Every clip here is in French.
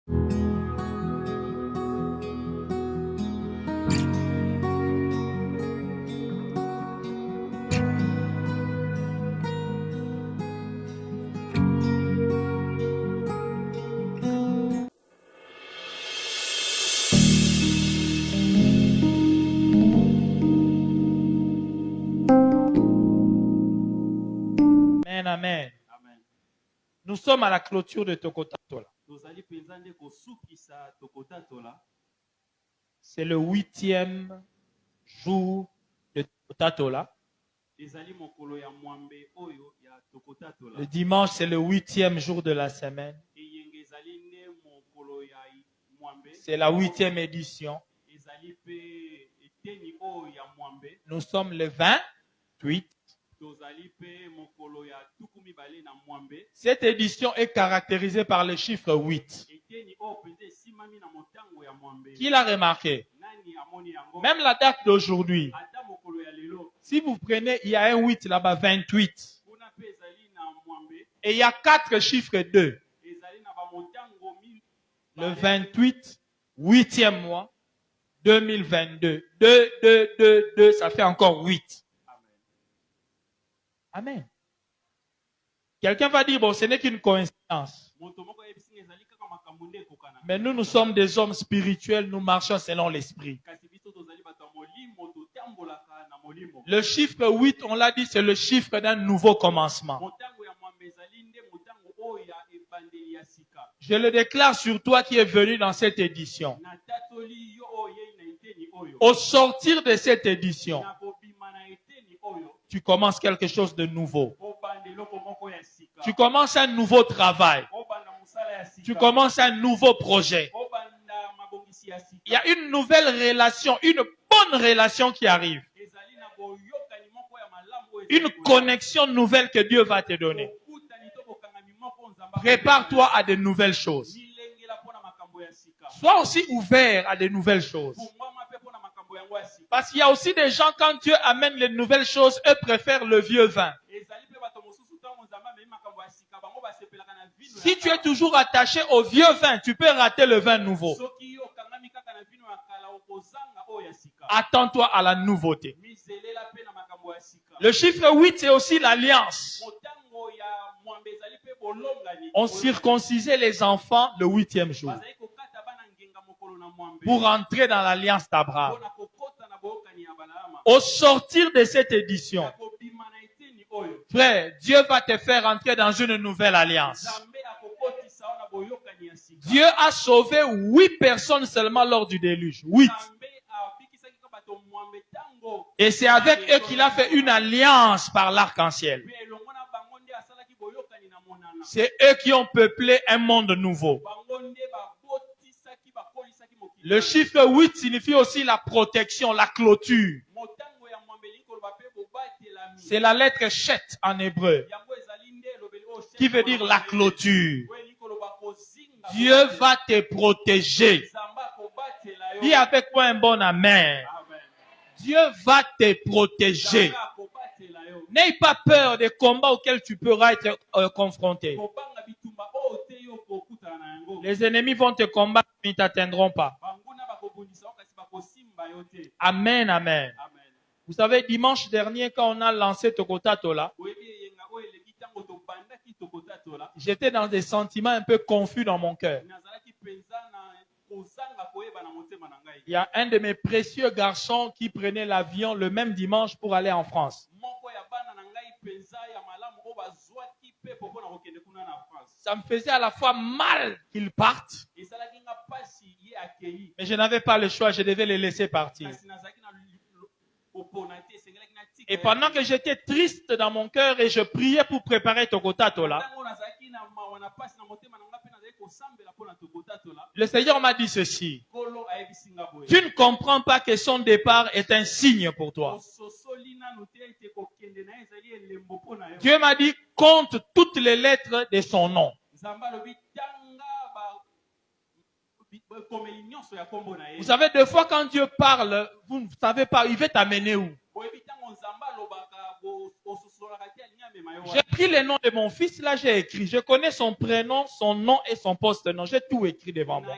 Amen. Amen. Nous sommes à la clôture de Tokotatola. C'est le 8e jour de Tokotatola. Le dimanche, c'est le 8e jour de la semaine. C'est la 8e édition. Nous sommes le 28. Cette édition est caractérisée par le chiffre 8. Qui l'a remarqué? Même la date d'aujourd'hui. Si vous prenez, il y a un 8 là-bas, 28. Et il y a 4 chiffres 2. Le 28, 8e mois, 2022. 2, 2, 2, 2, ça fait encore 8. Amen. Quelqu'un va dire, bon, ce n'est qu'une coïncidence. Mais nous sommes des hommes spirituels, nous marchons selon l'esprit. Le chiffre 8, on l'a dit, c'est le chiffre d'un nouveau commencement. Je le déclare sur toi qui es venu dans cette édition. Au sortir de cette édition, tu commences quelque chose de nouveau. Tu commences un nouveau travail. Tu commences un nouveau projet. Il y a une nouvelle relation, une bonne relation qui arrive. Une connexion nouvelle que Dieu va te donner. Prépare-toi à de nouvelles choses. Sois aussi ouvert à de nouvelles choses. Parce qu'il y a aussi des gens, quand Dieu amène les nouvelles choses, eux préfèrent le vieux vin. Si tu es toujours attaché au vieux vin, tu peux rater le vin nouveau. Attends-toi à la nouveauté. Le chiffre 8, c'est aussi l'alliance. On circoncisait les enfants le 8e jour pour entrer dans l'alliance d'Abraham. Au sortir de cette édition, frère, Dieu va te faire entrer dans une nouvelle alliance. Dieu a sauvé 8 personnes seulement lors du déluge. 8. Et c'est avec eux qu'il a fait une alliance par l'arc-en-ciel. C'est eux qui ont peuplé un monde nouveau. Le chiffre 8 signifie aussi la protection, la clôture. C'est la lettre Chet en hébreu, qui veut dire la clôture. Dieu va te protéger. Dis avec moi un bon amen. Dieu va te protéger. N'aie pas peur des combats auxquels tu pourras être confronté. Les ennemis vont te combattre, mais ils ne t'atteindront pas. Amen, amen. Vous savez, dimanche dernier, quand on a lancé Tokotatola, j'étais dans des sentiments un peu confus dans mon cœur. Il y a un de mes précieux garçons qui prenait l'avion le même dimanche pour aller en France. Ça me faisait à la fois mal qu'ils partent, mais je n'avais pas le choix, je devais les laisser partir. Et pendant que j'étais triste dans mon cœur et je priais pour préparer Tokotatola, le Seigneur m'a dit ceci. Tu ne comprends pas que son départ est un signe pour toi. Dieu m'a dit, compte toutes les lettres de son nom. Vous savez, des fois quand Dieu parle, vous ne savez pas, il veut t'amener où? J'ai pris le nom de mon fils, là j'ai écrit. Je connais son prénom, son nom et son poste-nom. J'ai tout écrit devant moi.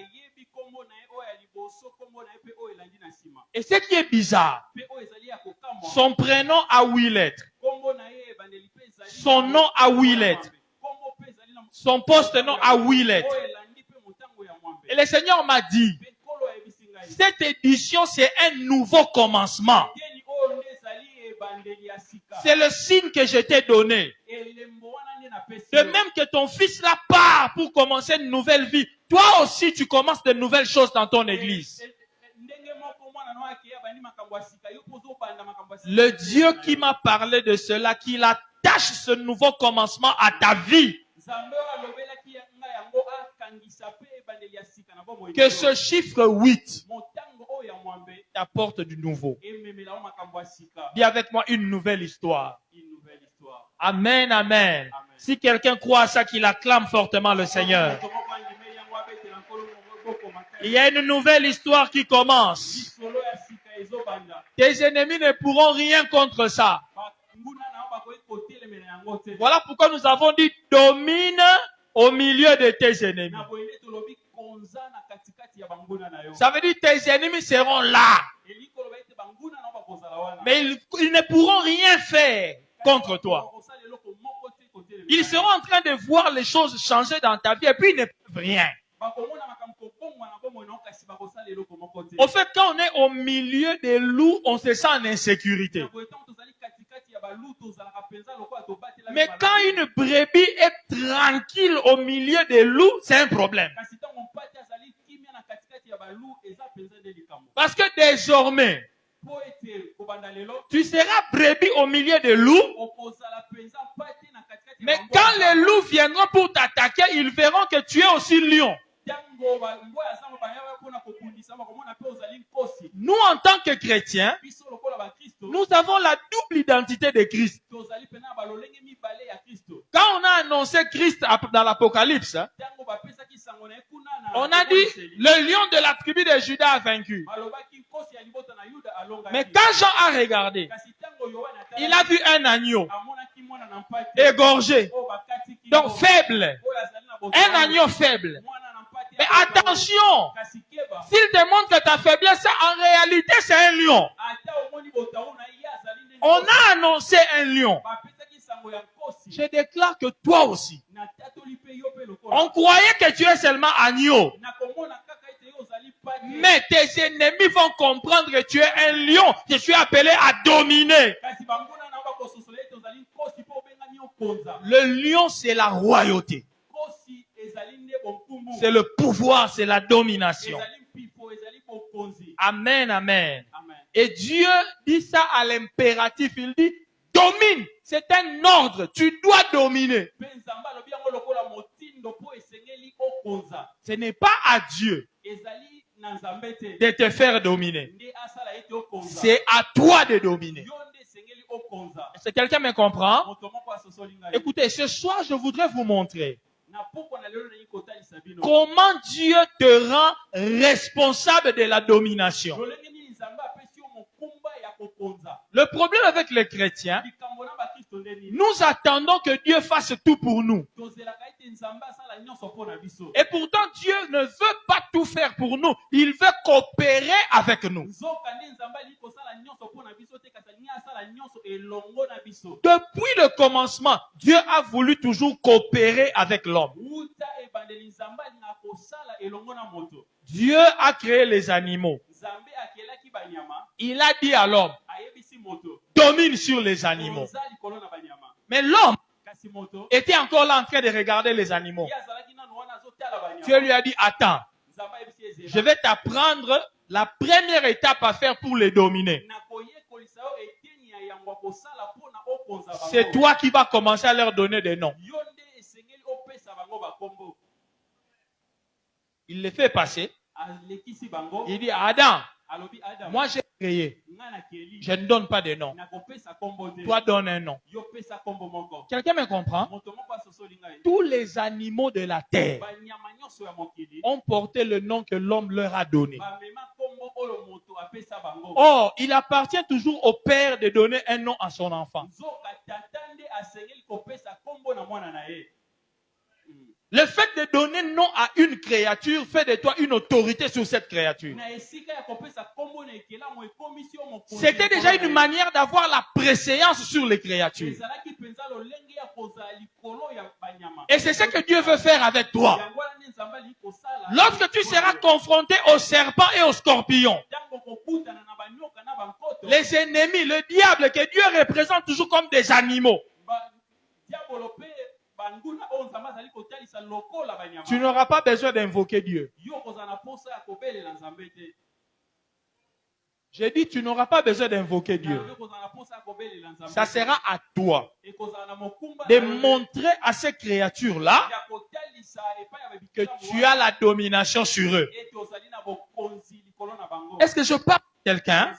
Et ce qui est bizarre, son prénom a 8 lettres. Son nom a 8 lettres. Son poste-nom a 8 lettres. Et le Seigneur m'a dit, cette édition, c'est un nouveau commencement. C'est le signe que je t'ai donné. De même que ton fils là part pour commencer une nouvelle vie, toi aussi tu commences de nouvelles choses dans ton église. Le Dieu qui m'a parlé de cela, qu'il attache ce nouveau commencement à ta vie. Que ce chiffre 8 t'apporte du nouveau. Dis avec moi une nouvelle histoire. Amen, amen. Si quelqu'un croit à ça, qu'il acclame fortement le Seigneur. Il y a une nouvelle histoire qui commence. Tes ennemis ne pourront rien contre ça. Voilà pourquoi nous avons dit domine au milieu de tes ennemis. Ça veut dire tes ennemis seront là. Mais ils ne pourront rien faire contre toi. Ils seront en train de voir les choses changer dans ta vie et puis ils ne peuvent rien. Au fait, quand on est au milieu des loups, on se sent en insécurité. Mais quand une brebis est tranquille au milieu des loups, c'est un problème. Parce que désormais, tu seras brebis au milieu des loups. Mais quand les loups viendront pour t'attaquer, ils verront que tu es aussi lion. Nous, en tant que chrétiens, nous avons la double identité de Christ. Quand on a annoncé Christ dans l'Apocalypse, on a dit le lion de la tribu de Juda a vaincu. Mais quand Jean a regardé, il a vu un agneau égorgé, donc faible, un agneau faible. Mais attention, s'il démontre ta faiblesse, en réalité c'est un lion. On a annoncé un lion. Je déclare que toi aussi, on croyait que tu es seulement agneau. Mais tes ennemis vont comprendre que tu es un lion. Je suis appelé à dominer. Le lion, c'est la royauté. C'est le pouvoir, c'est la domination. Amen, amen. Et Dieu dit ça à l'impératif. Il dit, domine. C'est un ordre. Tu dois dominer. Ce n'est pas à Dieu de te faire dominer. C'est à toi de dominer. Est-ce que quelqu'un me comprend? Écoutez, ce soir, je voudrais vous montrer comment Dieu te rend responsable de la domination. Le problème avec les chrétiens, nous attendons que Dieu fasse tout pour nous. Et pourtant, Dieu ne veut pas tout faire pour nous. Il veut coopérer avec nous. Depuis le commencement, Dieu a voulu toujours coopérer avec l'homme. Dieu a créé les animaux. Il a dit à l'homme, domine sur les animaux. Mais l'homme était encore là en train de regarder les animaux. Dieu lui a dit, attends, je vais t'apprendre la première étape à faire pour les dominer. C'est toi qui vas commencer à leur donner des noms. Il les fait passer. Il dit, Adam, moi j'ai créé. Je ne donne pas de nom. Toi donne un nom. Quelqu'un me comprend? Tous les animaux de la terre ont porté le nom que l'homme leur a donné. Or, il appartient toujours au père de donner un nom à son enfant. Le fait de donner nom à une créature fait de toi une autorité sur cette créature. C'était déjà une manière d'avoir la préséance sur les créatures. Et c'est ce que Dieu veut faire avec toi. Lorsque tu seras confronté aux serpents et aux scorpions, les ennemis, le diable que Dieu représente toujours comme des animaux, tu n'auras pas besoin d'invoquer Dieu. J'ai dit, tu n'auras pas besoin d'invoquer Dieu. Ça sera à toi de montrer à ces créatures-là que tu as la domination sur eux. Est-ce que je parle à quelqu'un?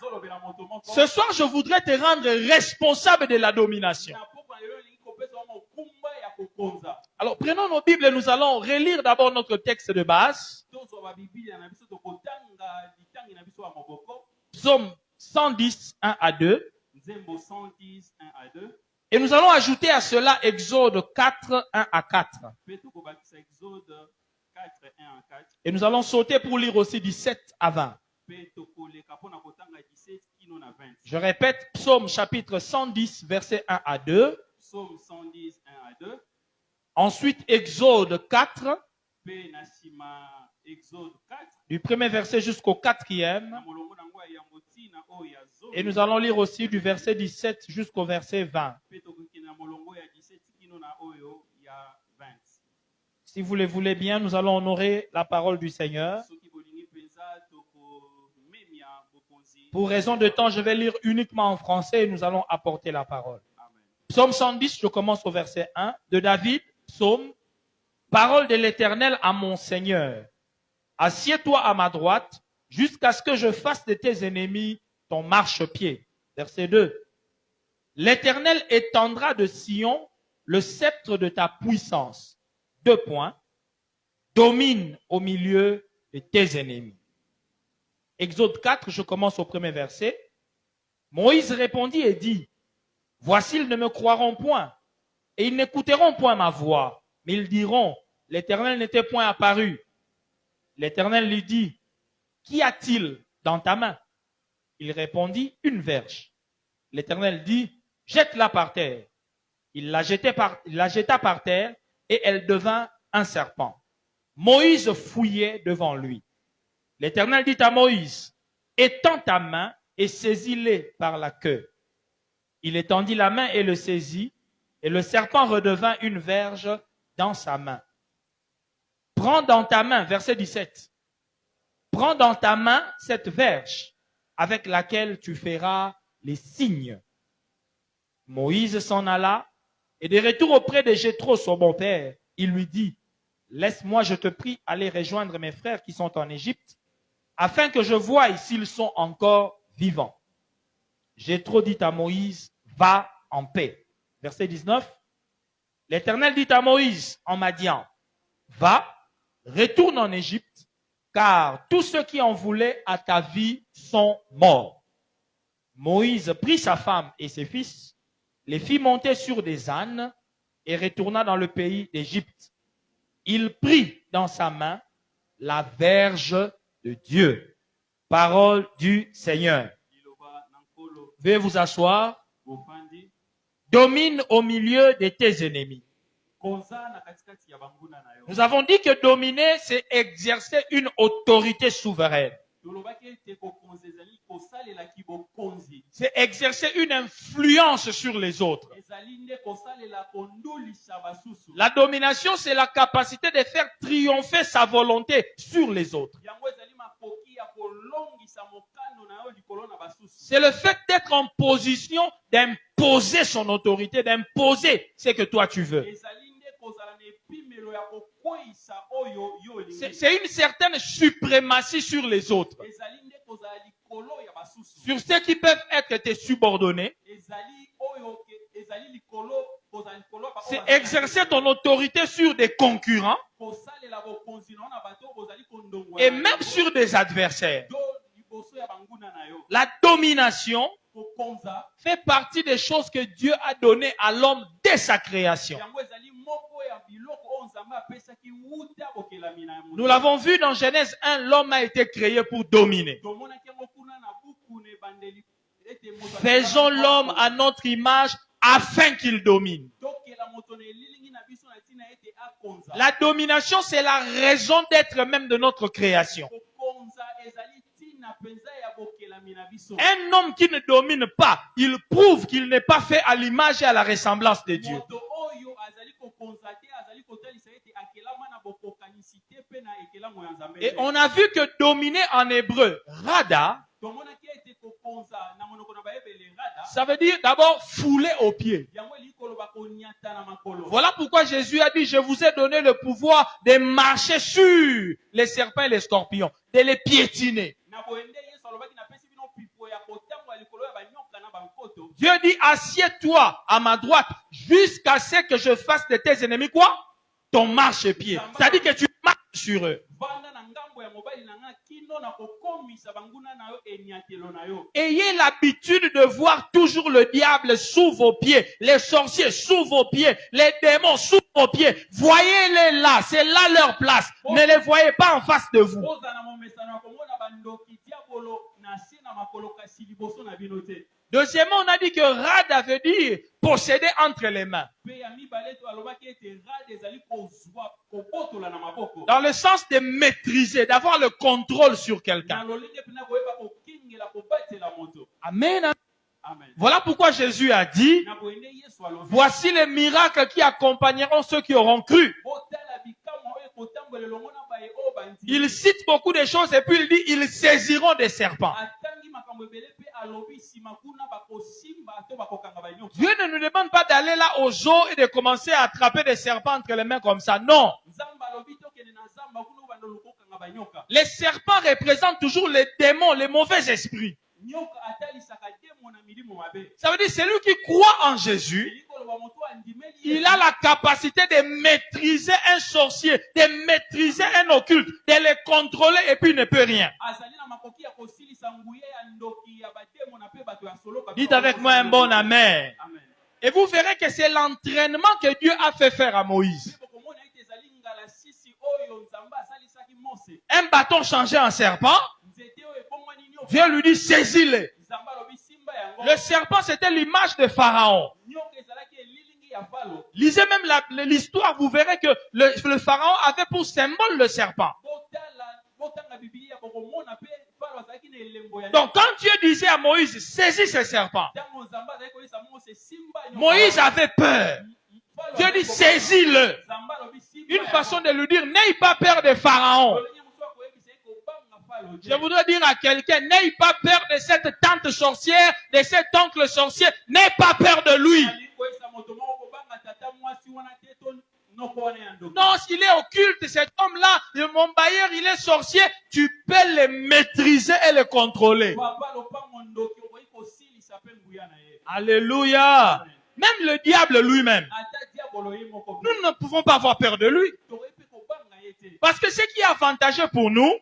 Ce soir, je voudrais te rendre responsable de la domination. Alors, prenons nos Bibles et nous allons relire d'abord notre texte de base. Psaume 110, 1 à 2. Et nous allons ajouter à cela Exode 4, 1 à 4. Et nous allons sauter pour lire aussi 17 à 20. Je répète, Psaume chapitre 110, verset 1 à 2. Psaume 110, 1 à 2. Ensuite, Exode 4. Exode 4. Du premier verset jusqu'au quatrième. Et nous allons lire aussi du verset 17 jusqu'au verset 20. Si vous le voulez bien, nous allons honorer la parole du Seigneur. Pour raison de temps, je vais lire uniquement en français et nous allons apporter la parole. Psaume 110, je commence au verset 1. De David, psaume. Parole de l'Éternel à mon Seigneur. Assieds-toi à ma droite, jusqu'à ce que je fasse de tes ennemis ton marchepied. Verset 2. L'Éternel étendra de Sion le sceptre de ta puissance. 2 points. Domine au milieu de tes ennemis. Exode 4, je commence au premier verset. Moïse répondit et dit, voici, ils ne me croiront point, et ils n'écouteront point ma voix, mais ils diront, l'Éternel n'était point apparu. L'Éternel lui dit, qu'y a-t-il dans ta main? Il répondit, une verge. L'Éternel dit, jette-la par terre. Il la jeta par terre, et elle devint un serpent. Moïse fouillait devant lui. L'Éternel dit à Moïse, étends ta main et saisis-les par la queue. Il étendit la main et le saisit, et le serpent redevint une verge dans sa main. Prends dans ta main, verset 17, prends dans ta main cette verge avec laquelle tu feras les signes. Moïse s'en alla, et de retour auprès de Jéthro, son bon-père, il lui dit, laisse-moi, je te prie, aller rejoindre mes frères qui sont en Égypte, afin que je voie s'ils sont encore vivants. Jéthro dit à Moïse, va en paix. Verset 19. L'Éternel dit à Moïse en Madian, va, retourne en Égypte, car tous ceux qui en voulaient à ta vie sont morts. Moïse prit sa femme et ses fils, les fit monter sur des ânes et retourna dans le pays d'Égypte. Il prit dans sa main la verge de Dieu. Parole du Seigneur. Veuillez vous asseoir. Domine au milieu de tes ennemis. Nous avons dit que dominer, c'est exercer une autorité souveraine. C'est exercer une influence sur les autres. La domination, c'est la capacité de faire triompher sa volonté sur les autres. C'est le fait d'être en position d'imposer son autorité, d'imposer ce que toi tu veux. C'est une certaine suprématie sur les autres. Sur ceux qui peuvent être tes subordonnés. C'est exercer ton autorité sur des concurrents. Et même sur des adversaires. La domination fait partie des choses que Dieu a données à l'homme dès sa création. Nous l'avons vu dans Genèse 1, l'homme a été créé pour dominer. Faisons l'homme à notre image afin qu'il domine. La domination, c'est la raison d'être même de notre création. Un homme qui ne domine pas, il prouve qu'il n'est pas fait à l'image et à la ressemblance de Dieu. Et on a vu que dominer en hébreu, rada, ça veut dire d'abord fouler aux pieds. Voilà pourquoi Jésus a dit, je vous ai donné le pouvoir de marcher sur les serpents et les scorpions, de les piétiner. Dieu dit, assieds-toi à ma droite jusqu'à ce que je fasse de tes ennemis quoi? Ton marche-pied. C'est-à-dire que tu marches sur eux. Ayez l'habitude de voir toujours le diable sous vos pieds, les sorciers sous vos pieds, les démons sous vos pieds. Voyez-les là, c'est là leur place. Ne les voyez pas en face de vous. Deuxièmement, on a dit que rada veut dire posséder entre les mains. Dans le sens de maîtriser, d'avoir le contrôle sur quelqu'un. Amen. Voilà pourquoi Jésus a dit, voici les miracles qui accompagneront ceux qui auront cru. Il cite beaucoup de choses et puis il dit, ils saisiront des serpents. Dieu ne nous demande pas d'aller là aux eaux et de commencer à attraper des serpents entre les mains comme ça. Non. Les serpents représentent toujours les démons, les mauvais esprits. Ça veut dire celui qui croit en Jésus, il a la capacité de maîtriser un sorcier, de maîtriser un occulte, de le contrôler et puis il ne peut rien. Dites avec moi un bon amen. Et vous verrez que c'est l'entraînement que Dieu a fait faire à Moïse. Un bâton changé en serpent. Dieu lui dit, saisis-le. Le serpent, c'était l'image de Pharaon. Lisez même l'histoire, vous verrez que le Pharaon avait pour symbole le serpent. Donc, quand Dieu disait à Moïse, saisis ce serpent, Moïse avait peur. Dieu dit, saisis-le. Une façon de lui dire, n'aie pas peur de Pharaon. Je voudrais dire à quelqu'un, n'aie pas peur de cette tante sorcière, de cet oncle sorcier, n'aie pas peur de lui. Non, s'il est occulte, cet homme-là, mon bailleur, il est sorcier, tu peux le maîtriser et le contrôler. Alléluia. Même le diable lui-même. Nous ne pouvons pas avoir peur de lui. Parce que ce qui est avantageux pour nous,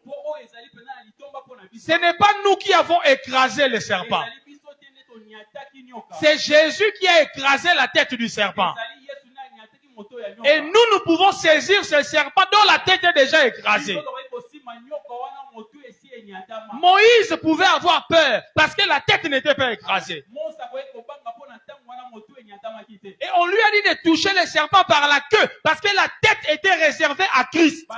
ce n'est pas nous qui avons écrasé le serpent. C'est Jésus qui a écrasé la tête du serpent. Et nous pouvons saisir ce serpent dont la tête est déjà écrasée. Moïse pouvait avoir peur parce que la tête n'était pas écrasée. Et on lui a dit de toucher le serpent par la queue parce que la tête était réservée à Christ.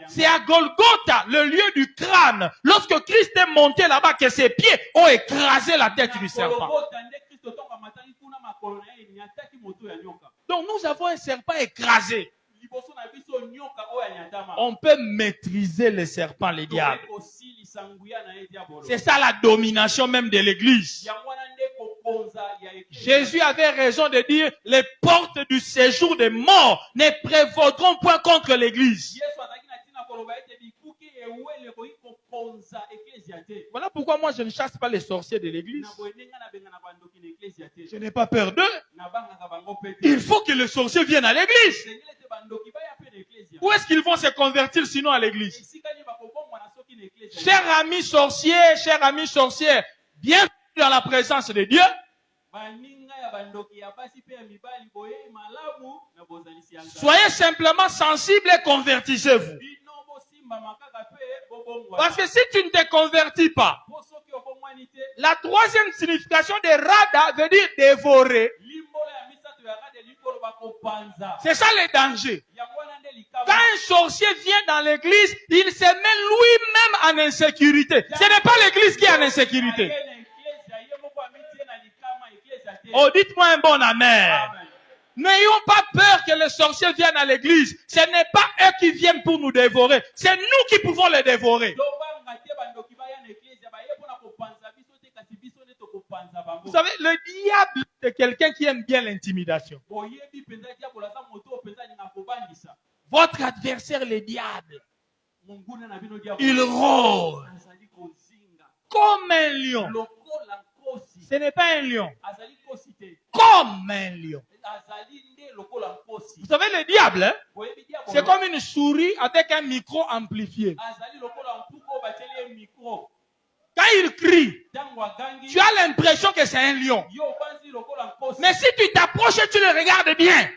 C'est à Golgotha, le lieu du crâne, lorsque Christ est monté là-bas, que ses pieds ont écrasé la tête du serpent. Donc nous avons un serpent écrasé. On peut maîtriser les serpents, les diables. C'est ça la domination même de l'église. Jésus avait raison de dire, les portes du séjour des morts ne prévaudront point contre l'église. Voilà pourquoi moi je ne chasse pas les sorciers de l'église. Je n'ai pas peur d'eux. Il faut que les sorciers viennent à l'église. Où est-ce qu'ils vont se convertir sinon à l'église? Chers amis sorciers, chères amies sorcières, bienvenue dans la présence de Dieu. Soyez simplement sensibles et convertissez-vous. Parce que si tu ne te convertis pas, la troisième signification de rada veut dire dévorer. C'est ça le danger. Quand un sorcier vient dans l'église, il se met lui-même en insécurité. Ce n'est pas l'église qui est en insécurité. Oh, dites-moi un bon amen. N'ayons pas peur que les sorciers viennent à l'église. Ce n'est pas eux qui viennent pour nous dévorer. C'est nous qui pouvons les dévorer. Vous savez, le diable, c'est quelqu'un qui aime bien l'intimidation. Votre adversaire, le diable, il rôde comme un lion. Ce n'est pas un lion. Comme un lion. Vous savez, le diable, hein, c'est comme une souris avec un micro amplifié. Quand il crie, tu as l'impression que c'est un lion. Mais si tu t'approches et tu le regardes bien,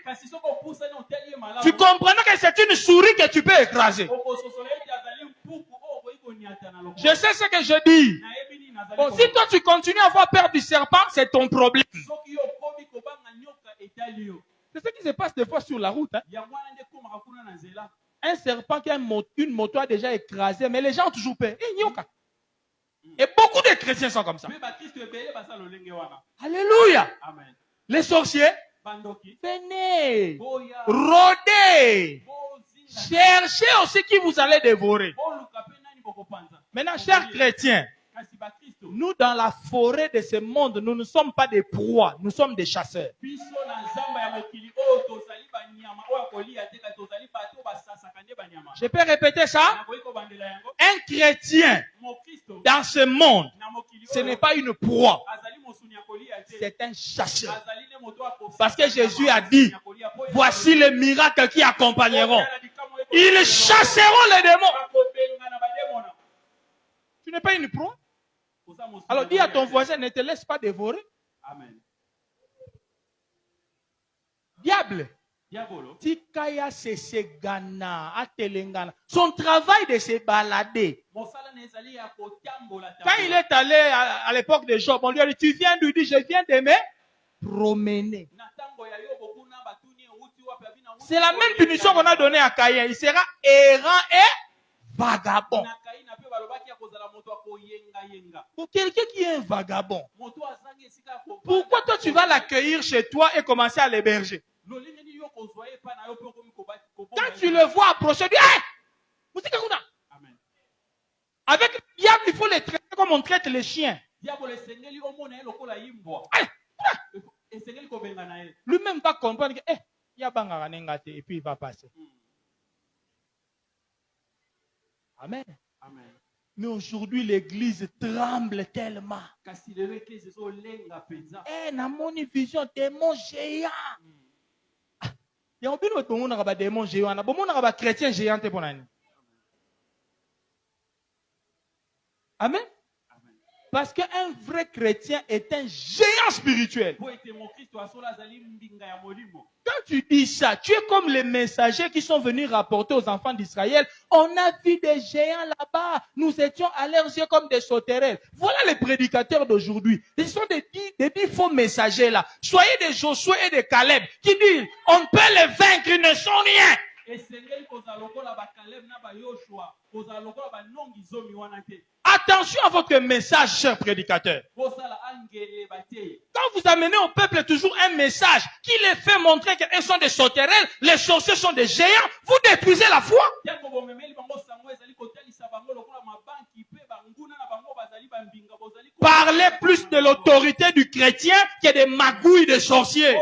tu comprends que c'est une souris que tu peux écraser. Je sais ce que je dis. Bon, si toi tu continues à avoir peur du serpent, c'est ton problème. C'est ce qui se passe des fois sur la route. Hein. Un serpent qui a une moto a déjà écrasé, mais les gens ont toujours peur. Et beaucoup de chrétiens sont comme ça. Alléluia. Amen. Les sorciers, venez, rôdez, cherchez aussi qui vous allez dévorer. Maintenant, chers chrétiens, nous dans la forêt de ce monde, nous ne sommes pas des proies, nous sommes des chasseurs. Je peux répéter ça? Un chrétien dans ce monde, ce n'est pas une proie, c'est un chasseur. Parce que Jésus a dit, voici les miracles qui accompagneront. Ils chasseront les démons. Tu n'es pas une proie? Alors dis à ton voisin, ne te laisse pas dévorer. Amen. Diable. Tikaya sesegana atelengana. Son travail de se balader. Quand il est allé à l'époque de Job, on lui a dit, tu viens lui dire, je viens de me promener. C'est la même punition qu'on a donnée à Caïn. Il sera errant et vagabond. Pour quelqu'un qui est un vagabond, pourquoi toi tu vas l'accueillir chez toi et commencer à l'héberger? Quand tu le vois approcher, dis, hey! Amen. Avec le diable, il faut les traiter comme on traite les chiens. Lui-même va comprendre que, et puis il va passer. Amen. Amen. Mais aujourd'hui, l'église tremble tellement. Dans mon vision, démon géant. Il y a un démon géant. Il y a un chrétien géant. Amen. Parce qu'un vrai chrétien est un géant spirituel. Quand tu dis ça, tu es comme les messagers qui sont venus rapporter aux enfants d'Israël. On a vu des géants là-bas. Nous étions à leurs yeux comme des sauterelles. Voilà les prédicateurs d'aujourd'hui. Ce sont des dix faux messagers là. Soyez des Josué et des Caleb qui disent, on peut les vaincre, ils ne sont rien. Attention à votre message, chers prédicateurs. Quand vous amenez au peuple toujours un message qui les fait montrer qu'ils sont des sauterelles, les sorciers sont des géants, vous détruisez la foi. Parlez plus de l'autorité du chrétien que des magouilles de sorciers.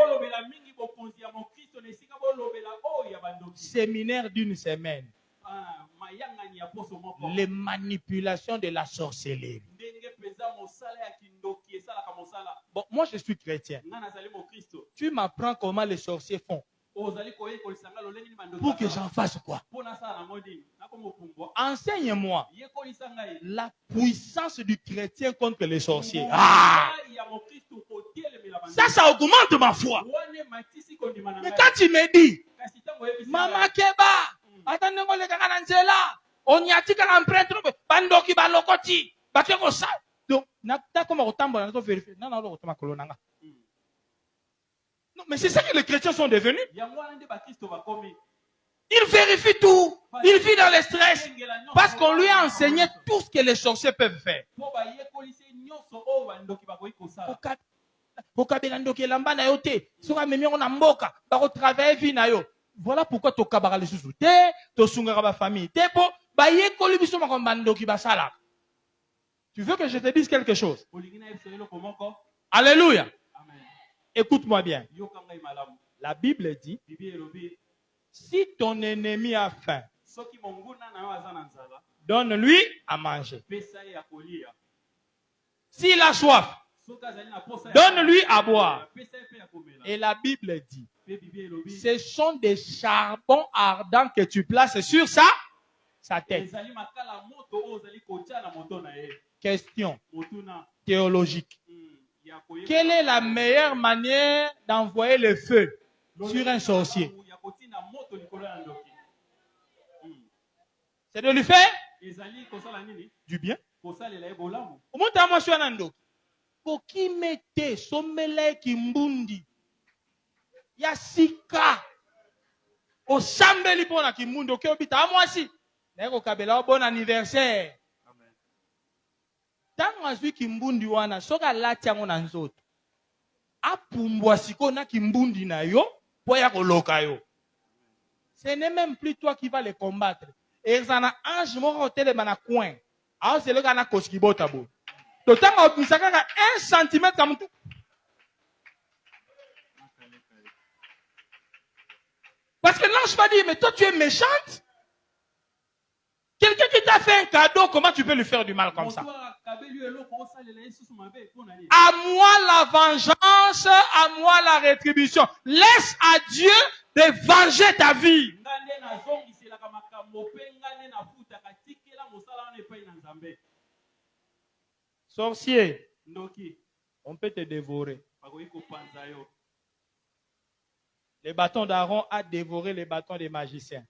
Séminaire d'une semaine. Les manipulations de la sorcellerie. Bon, moi je suis chrétien. Tu m'apprends comment les sorciers font. Pour que j'en fasse quoi? Enseigne-moi la puissance du chrétien contre les sorciers. Ah! Ça augmente ma foi. Mais quand tu me dis, Mama Keba, attendez qu'on les gars nzela, on y a tika l'empreinte, bandoki balokoti, bateko sa. Donc, n'as comme autant bon, on vérifier. Non, non, autant kolonanga. Non, mais c'est ça que les chrétiens sont devenus. Il vérifie tout. Il vit dans le stress. Parce qu'on lui a enseigné tout ce que les sorciers peuvent faire. Voilà pourquoi tu as les sous famille. Tu veux que je te dise quelque chose? Alléluia. Écoute-moi bien. La Bible dit, si ton ennemi a faim, donne-lui à manger. S'il a soif, donne-lui à boire. Et la Bible dit, ce sont des charbons ardents que tu places sur sa tête. Question théologique. Quelle est la meilleure manière d'envoyer le feu sur un sorcier? C'est de lui faire du bien. Poki mete somele kimbundi yasika osambeli pona kimbundi okobita amwasi naiko kabela bon anniversaire. Tango azwi kimbundi wana soka lati yango na nzoto apumbwa siko na kimbundi na yo po ya koloka yo. Ce n'est même plus toi qui vas les combattre. Et ça na ange moko telema na coin. Alors c'est le gars na koskibota bo. To tango misaka 1 cm comme tout. Parce que l'ange va dire mais toi tu es méchante. Quelqu'un qui t'a fait un cadeau, comment tu peux lui faire du mal comme ça? À moi la vengeance, à moi la rétribution. Laisse à Dieu de venger ta vie. Sorcier, on peut te dévorer. Les bâtons d'Aaron a dévoré les bâtons des magiciens.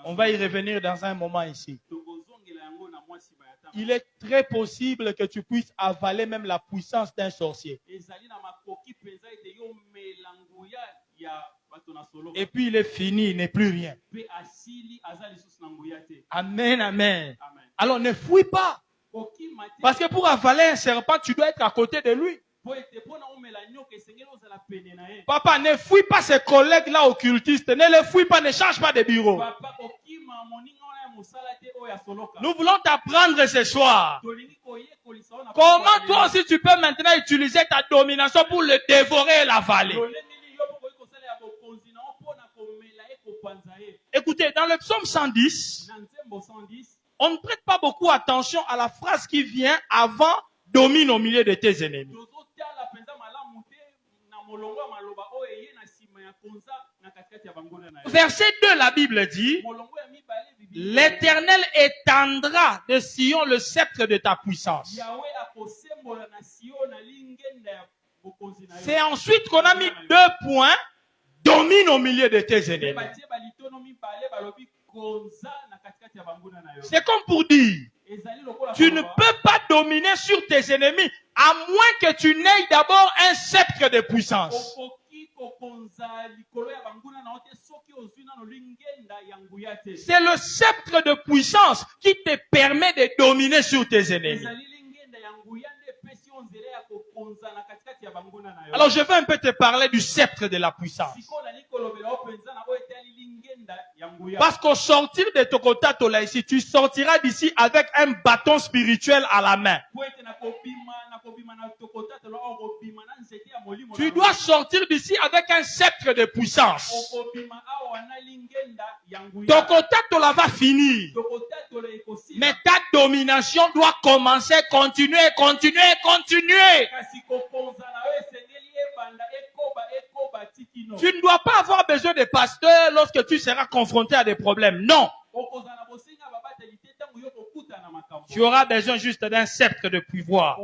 On va y revenir dans un moment ici. Il est très possible que tu puisses avaler même la puissance d'un sorcier. Et puis il est fini, il n'est plus rien. Amen, amen. Alors ne fouille pas. Parce que pour avaler un serpent, tu dois être à côté de lui. Papa, ne fouille pas ces collègues-là occultistes. Ne les fouille pas, ne change pas de bureau. Nous voulons t'apprendre ce soir. Comment toi aussi tu peux maintenant utiliser ta domination pour le dévorer et l'avaler. Écoutez, dans le psaume 110, on ne prête pas beaucoup attention à la phrase qui vient avant « domine au milieu de tes ennemis ». Verset 2, la Bible dit, l'Éternel étendra de Sion le sceptre de ta puissance. C'est ensuite qu'on a mis 2 points, domine au milieu de tes ennemis. C'est comme pour dire, tu ne peux pas dominer sur tes ennemis à moins que tu n'aies d'abord un sceptre de puissance. C'est le sceptre de puissance qui te permet de dominer sur tes ennemis. Alors je vais un peu te parler du sceptre de la puissance. Parce qu'au sortir de Tokota Tola ici, tu sortiras d'ici avec un bâton spirituel à la main. Tu dois sortir d'ici avec un sceptre de puissance. Tokota Tola va finir. Mais ta domination doit commencer, continuer. Tu ne dois pas avoir besoin de pasteur lorsque tu seras confronté à des problèmes. Non. Tu auras besoin juste d'un sceptre de pouvoir.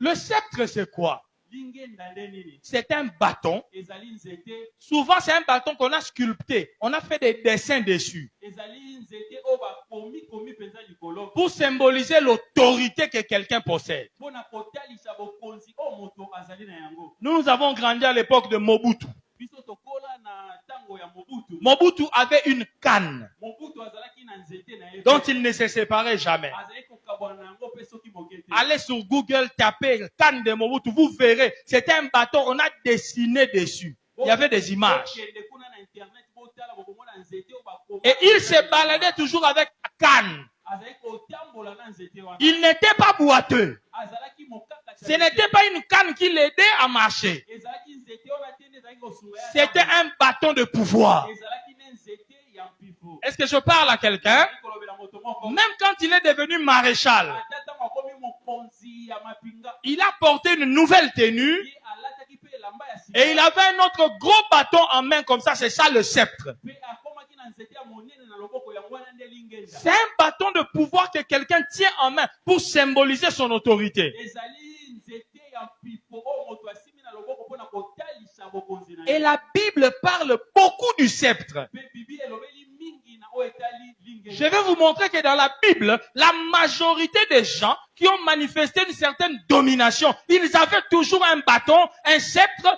Le sceptre, c'est quoi? lingenda nde nini C'est un bâton. ezali nzete Souvent, c'est un bâton qu'on a sculpté. On a fait des dessins dessus ezali nzete oyo bakomi mpenza likolo pour symboliser l'autorité que quelqu'un possède. mpona kotalisa bokonzi oyo moto azali na yango. Nous avons grandi à l'époque de Mobutu. Biso tokola na ntango ya Mobutu. Mobutu avait une canne Mobutu azalaki na nzete na ye dont il ne se séparait jamais. azali kokabwana na yango mpe soki moke te. Allez sur Google, tapez canne de Mobutu, vous verrez. C'était un bâton, on a dessiné dessus. Il y avait des images. Bokende kuna na internet botala bokomona nzete oyo bakomi. Et il se baladait toujours avec la canne. azali kotambola na nzete wana. Il n'était pas boiteux. azalaki mokaka Ce n'était pas une canne qui l'aidait à marcher. ezalaki nzete oyo natende ezalaki kosunga ya C'était un bâton de pouvoir. ezalaki ne nzete ya mpifo. Est-ce que je parle à quelqu'un? Ezalaki kolobela moto moko. Même quand il est devenu maréchal, ata ntango akomi mokonzi ya mapinga il a porté une nouvelle tenue ye alataki mpe elamba ya sika et il avait un autre gros bâton en main comme ça. C'est ça le sceptre. mpe akomaki na nzete ya monene na loboko yango wana nde lingenda. C'est un bâton de pouvoir que quelqu'un tient en main pour symboliser son autorité. ezali nzete ya mpifo oyo moto asimi na loboko mpona kotalisa bokonzi na Et ye. la Bible parle beaucoup du sceptre. mpe bibi elobeli mingi na oyo etali lingenda. Je vais vous montrer que dans la Bible, la majorité des gens qui ont manifesté une certaine domination, ils avaient toujours un bâton, un sceptre,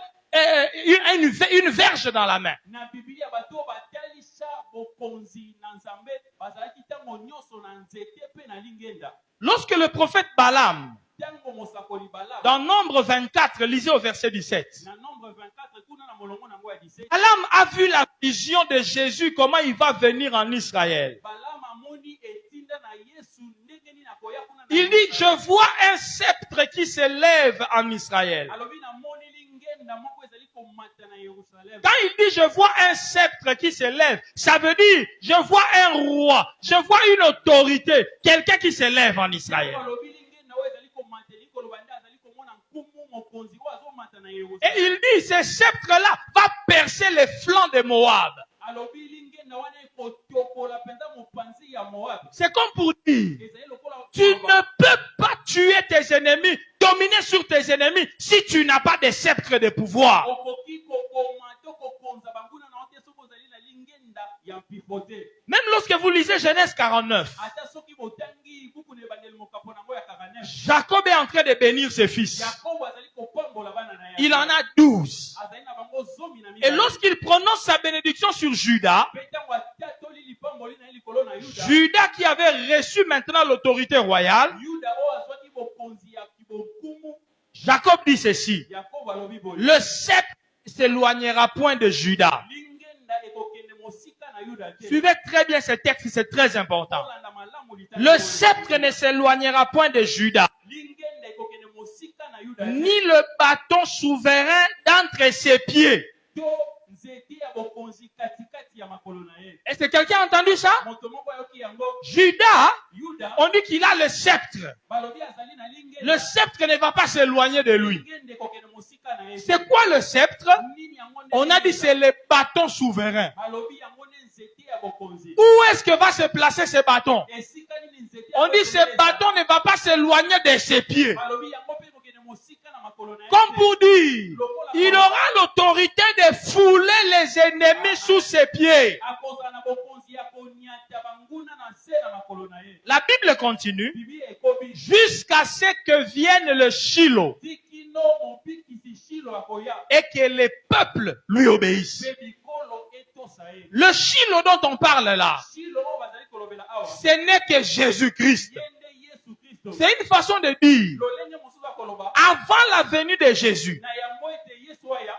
une verge dans la main. na bibilia bato oyo batalisa bokonzi na nzambe bazalaki ntango nyonso na nzete mpe na lingenda. Lorsque le prophète Balaam, ntango mosakoli Balaam dans Nombre 24, lisez au verset 17, na nombre 24 kuna na molongo nango ya 17 Balaam a vu la vision de Jésus, comment il va venir en Israël. Balaam amoni etinda na Yesu ndenge nini akoya kuna na Il dit, Israel. je vois un sceptre qui se lève en Israël. alobi namoni lingenda moko ezali komata na Yerusalem. Quand il dit, je vois un sceptre qui se lève, ça veut dire, je vois un roi, je vois une autorité, quelqu'un qui se lève en Israël. alobi lingenda oyo ezali komata likoloba nde azali komona nkumu mokonzi oyo azomata na Et Yerusalem. il dit, ce sceptre-là va percer les flancs de Moab. alobi lingenda wana ekotokola mpenza mopanzi ya Moab. C'est comme pour dire, ezali lokola tu ne peux pas tuer tes ennemis, dominer sur tes ennemis, si tu n'as pas de sceptre de pouvoir. okoki kokoma to kokonza banguna na yo te soki ozali na lingenda ya mpifo te. Même lorsque vous lisez Genèse 49, ata soki botangi buku na ebandeli mokapo nango ya 49 Jacob est en train de bénir ses fils. yakobo azali kopambola bana na ye. Il en a 12. azali na bango zomi na Et mibale. lorsqu'il prononce sa bénédiction sur Judas, mpe ntango atatoli lipamboli na ye likolo na yuda Judas qui avait reçu maintenant l'autorité royale, yuda oyo azwaki bokonzi ya kibokumu. Jacob dit ceci, yakobo alobi boye le sceptre ne s'éloignera point de Judas. lingenda ekokende mosika na yuda te. Suivez très bien ce texte, c'est très important. Tolanda malamu litali Le oyo. sceptre ne s'éloignera point de Judas, lingenda ekokende mosika na yuda te. ni le bâton souverain d'entre ses pieds. to nzete ya bokonzi katikati ya makolo na ye. Est-ce que quelqu'un a entendu ça? moto moko ayoki yango Judas, yuda on dit qu'il a le sceptre. balobi azali na lingenda. Le sceptre ne va pas s'éloigner de lui. lingenda ekokende mosika na ye. C'est quoi le sceptre? nini yango nde On a dit lingenda? c'est le bâton souverain. balobi yango nde nzete ya bokonzi. Où est-ce que va se placer ce bâton? esika nini nzete ya On dit bokonzi ce eza? bâton ne va pas s'éloigner de ses pieds. balobi yango mpe ekokende mosika na makolo na ye. Comme pour dire, il aura l'autorité de fouler les ennemis sous ses pieds. akozala na bokonzi ya koniata banguna na se na makolo na ye. La Bible continue bibi ekobi jusqu'à ce que vienne le Shiloh tikino mobikisi shilo akoya et que les peuples lui obéissent. mpe bikolo etosa ye. Le Shiloh dont on parle là, shilo oyo bazali kolobela awa ce n'est que Jésus-Christ. ye nde yesu kristo. C'est une façon de dire, lolenge mosusu akoloba avant la venue de Jésus, na yango ete yesu aya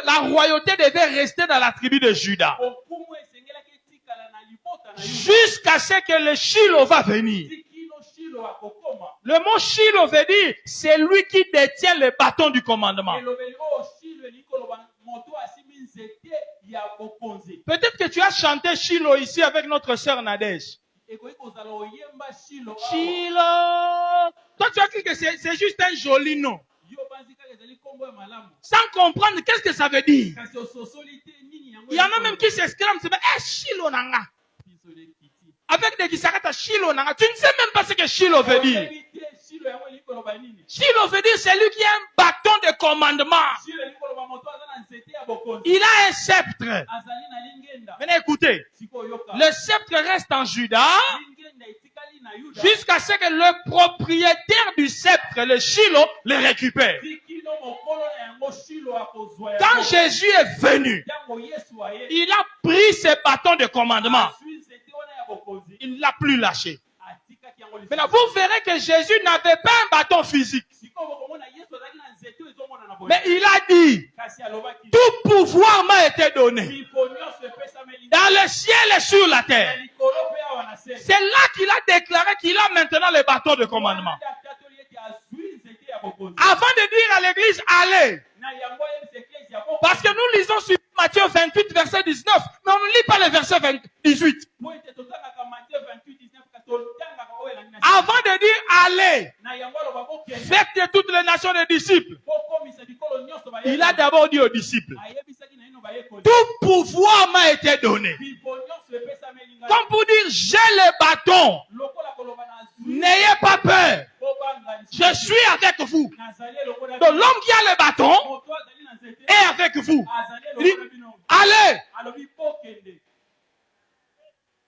la royauté devait rester dans la tribu de Juda. okumu esengelaki etikala na libota na yuda Jusqu'à ce que le Shiloh va venir. tikino shilo akokoma. Le mot Shiloh veut dire, c'est lui qui détient le bâton du commandement. elobeli oyo shilo elingi koloba moto asimi nzete ya bokonzi. Peut-être que tu as chanté Shiloh ici avec notre sœur Nadège. ekoki kozala oyemba shilo awa. Shiloh. Toi, tu as cru que c'est juste un joli nom. yo banzi kaka ezali kombo ya malamu. Sans comprendre qu'est-ce que ça veut dire. kasi ososoli te nini yango Il y en a même qui s'exclament, c'est eh, Shiloh nanga. biso lekiti. Avec des kisakata Shiloh nanga. Tu ne sais même pas ce que Shiloh veut dire. oyebi te shilo yango elingi koloba koloba nini? Shiloh veut dire celui qui a un bâton de commandement. Shilo elingi koloba moto aza na nzete ya bokonzi. Il a un sceptre. Azali na lingenda. Venez écouter. Sikoyo yoka. Le sceptre reste en Juda Lingenda etikali na Yuda. jusqu'à ce que le propriétaire du sceptre, le Shiloh, le récupère. Tikilo mokolo na yango Shilo akozwa yango. Quand Jésus est venu, Yango Yesu aye. il a pris ses bâtons de commandement. Azwi nzete wana ya bokonzi. Il ne l'a plus lâché. Atikaki yango lisusu. Maintenant, vous verrez que Jésus n'avait pas un bâton physique. Sikoyo bokomona Yesu azali na nzete oyo ezomona na boye. Mais il a dit, Kasi alobaki. tout pouvoir m'a été donné Bifo nyonso epesameli. dans le ciel et sur la terre. Likolo pe awa na se. C'est là qu'il a déclaré qu'il a maintenant le bâton de commandement. Avant de dire à l'église, allez. Parce que nous lisons sur Matthieu 28, verset 19. Mais on ne lit pas le verset 18. Avant de dire, allez. Faites de toutes les nations des disciples. Il a d'abord dit aux disciples, tout pouvoir m'a été donné. Comme pour dire, j'ai le bâton. N'ayez pas peur. Je suis avec vous. Donc l'homme qui a le bâton est avec vous. Il dit, allez.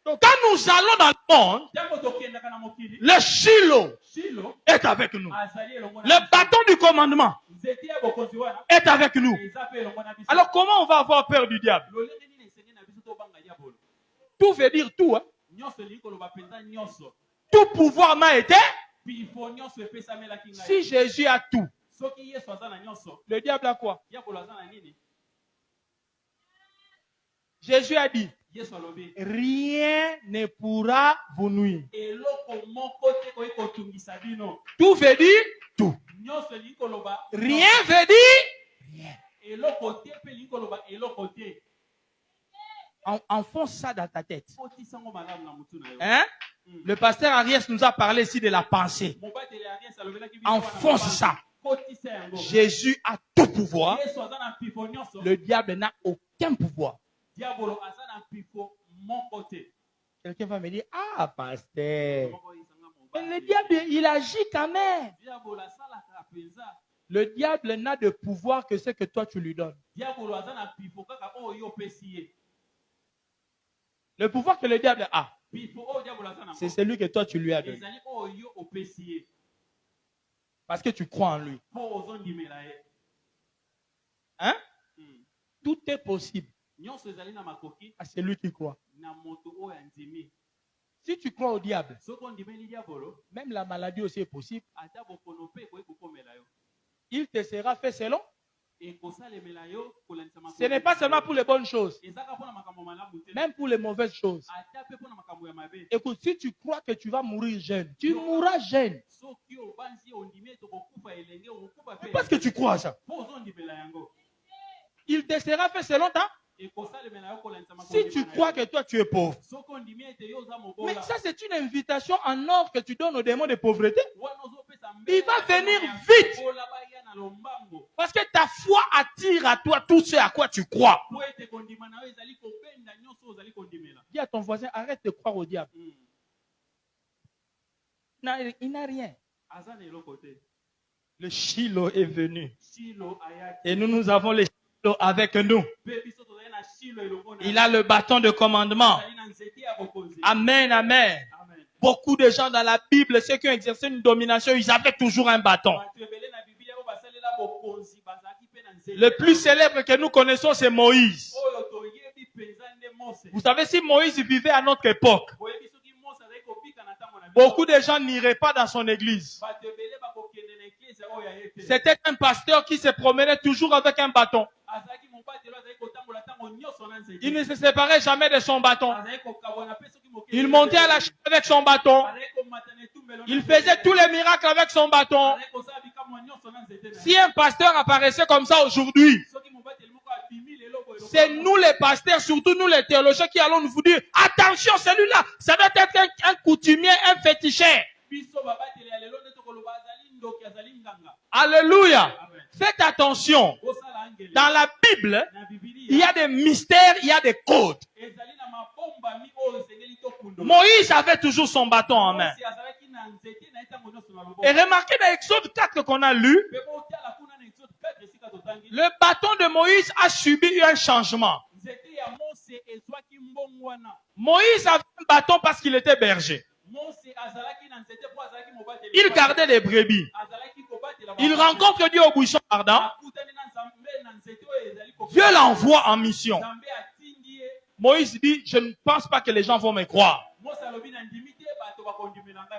Donc quand nous allons dans le monde, le Shiloh est avec nous. Le bâton du commandement est avec nous. Alors comment on va avoir peur du diable? Tout veut dire tout. Hein? Tout pouvoir m'a été. Si Jésus a tout, le diable a quoi? Jésus a dit, rien ne pourra vous nuire. Tout veut dire tout. Rien veut dire rien. Enfonce ça dans ta tête. Hein? Le pasteur Ariès nous a parlé ici de la pensée. Enfonce ça. Jésus a tout pouvoir. Le diable n'a aucun pouvoir. Quelqu'un va me dire, ah, pasteur, mais le diable, il agit quand même. Le diable n'a de pouvoir que ce que toi tu lui donnes. Le pouvoir que le diable a, c'est celui que toi tu lui as donné. Parce que tu crois en lui. Hein? Tout est possible à celui qui croit. Si tu crois au diable, même la maladie aussi est possible. Il te sera fait selon. Ce n'est pas seulement pour les bonnes choses, même pour les mauvaises choses. Écoute, si tu crois que tu vas mourir jeune, tu mourras jeune. Parce que tu crois à ça. Il te sera fait selon ta. Si tu crois que toi tu es pauvre, mais ça c'est une invitation en or que tu donnes aux démons de pauvreté. Il va venir vite. Parce que ta foi attire à toi tout ce à quoi tu crois. Dis à ton voisin, arrête de croire au diable. Il n'a rien. Le Shiloh est venu. Et nous avons le Shiloh avec nous. Il a le bâton de commandement. Amen, amen. Beaucoup de gens dans la Bible, ceux qui ont exercé une domination, ils avaient toujours un bâton. Le plus célèbre que nous connaissons, c'est Moïse. Vous savez, si Moïse vivait à notre époque, beaucoup de gens n'iraient pas dans son église. C'était un pasteur qui se promenait toujours avec un bâton. Il ne se séparait jamais de son bâton. Il montait à la chaise avec son bâton. Il faisait tous les miracles avec son bâton. Si un pasteur apparaissait comme ça aujourd'hui, c'est nous les pasteurs, surtout nous les théologiens, qui allons vous dire, attention, celui-là, ça doit être un coutumier, un féticheur. Alléluia. Faites attention. Dans la Bible, il y a des mystères, il y a des codes. Moïse avait toujours son bâton en main. Et remarquez dans Exode 4 qu'on a lu, le bâton de Moïse a subi un changement. Moïse avait un bâton parce qu'il était berger. Il gardait les brebis. Il rencontre Dieu au buisson ardent. Dieu l'envoie en mission. Moïse dit, je ne pense pas que les gens vont me croire.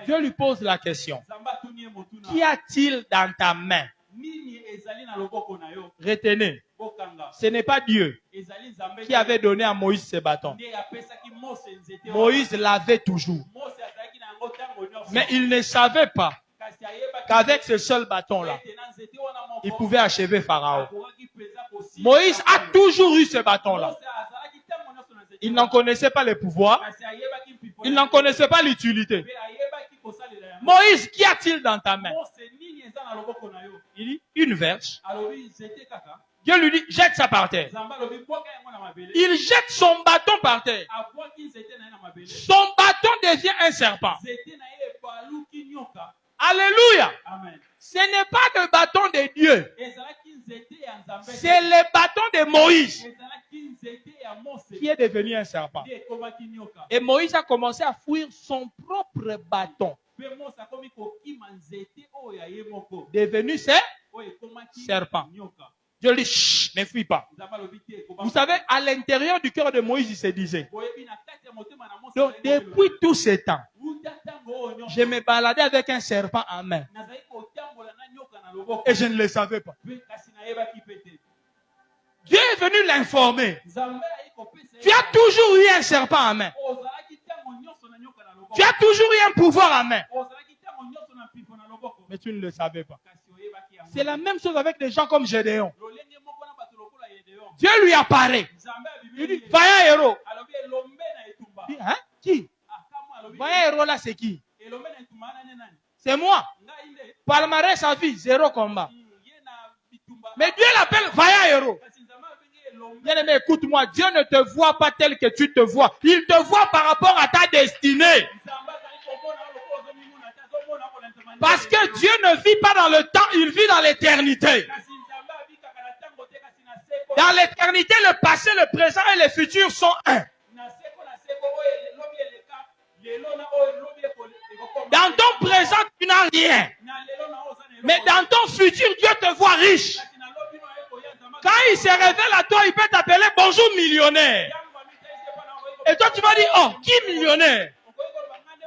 Dieu lui pose la question. Qu'y a-t-il dans ta main? Retenez, ce n'est pas Dieu qui avait donné à Moïse ce bâton. Moïse l'avait toujours. Mais il ne savait pas qu'avec ce seul bâton-là, il pouvait achever Pharaon. Moïse a toujours eu ce bâton-là. Il n'en connaissait pas le pouvoir. Il n'en connaissait pas l'utilité. Moïse, qu'y a-t-il dans ta main? Il dit, une verge. Dieu lui dit, jette ça par terre. Il jette son bâton par terre. Son bâton devient un serpent. Alléluia. Ce n'est pas le bâton de Dieu. C'est le bâton de Moïse qui est devenu un serpent. Et Moïse a commencé à fuir son propre bâton. Devenu serpent. Dieu lui dit, chut, ne fuis pas. Vous savez, à l'intérieur du cœur de Moïse, il se disait, donc depuis tout ce temps, je me baladais avec un serpent en main. Et je ne le savais pas. Dieu est venu l'informer. Tu as toujours eu un serpent en main. Tu as toujours eu un pouvoir en main. Mais tu ne le savais pas. C'est la même chose avec des gens comme Gédéon. Dieu lui apparaît. Il dit, vaillant héros. Il dit, hein? Qui? Vaillant héros là, c'est qui? C'est moi. Palmarès sa vie, 0 combat. Mais Dieu l'appelle vaillant héros. Bien-aimé, écoute-moi, Dieu ne te voit pas tel que tu te vois. Il te voit par rapport à ta destinée. Parce que Dieu ne vit pas dans le temps, il vit dans l'éternité. Dans l'éternité, le passé, le présent et le futur sont un. Dans ton présent, tu n'as rien. Mais dans ton futur, Dieu te voit riche. Quand il se révèle à toi, il peut t'appeler bonjour millionnaire. Et toi, tu vas dire, oh, qui millionnaire?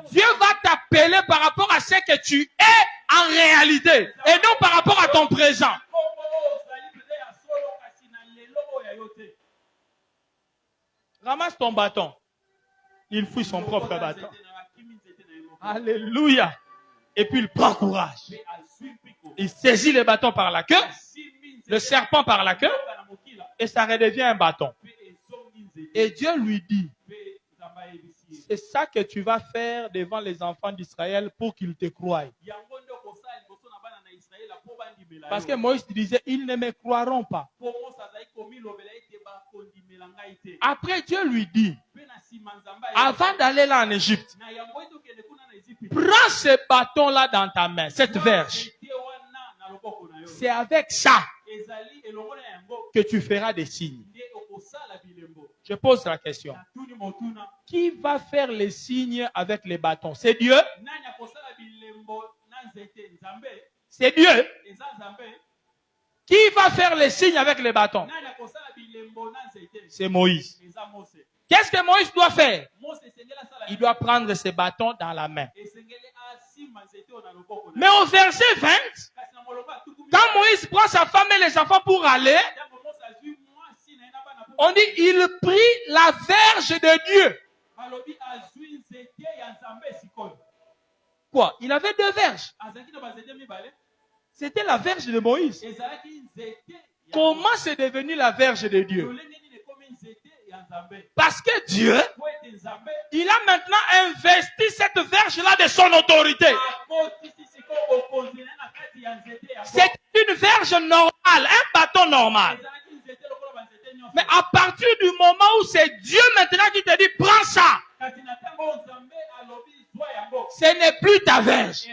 Dieu va t'appeler par rapport à ce que tu es en réalité et non par rapport à ton présent. Ramasse ton bâton. Il fouille son propre bâton. Alléluia. Et puis il prend courage. Il saisit le bâton par la queue, le serpent par la queue, et ça redevient un bâton. Et Dieu lui dit, c'est ça que tu vas faire devant les enfants d'Israël pour qu'ils te croient. Parce que Moïse disait, ils ne me croiront pas. Après, Dieu lui dit, avant d'aller là en Égypte, prends ce bâton-là dans ta main, cette verge. C'est avec ça que tu feras des signes. Je pose la question. Qui va faire les signes avec les bâtons? C'est Dieu? C'est Dieu. Qui va faire les signes avec les bâtons? C'est Moïse. Qu'est-ce que Moïse doit faire? Il doit prendre ses bâtons dans la main. Mais au verset 20, quand Moïse prend sa femme et les enfants pour aller, on dit, il prit la verge de Dieu. Quoi? Il avait 2 verges. C'était la verge de Moïse. Comment c'est devenu la verge de Dieu? Parce que Dieu, il a maintenant investi cette verge-là de son autorité. C'est une verge normale, un bâton normal. Mais à partir du moment où c'est Dieu maintenant qui te dit, prends ça, ce n'est plus ta verge.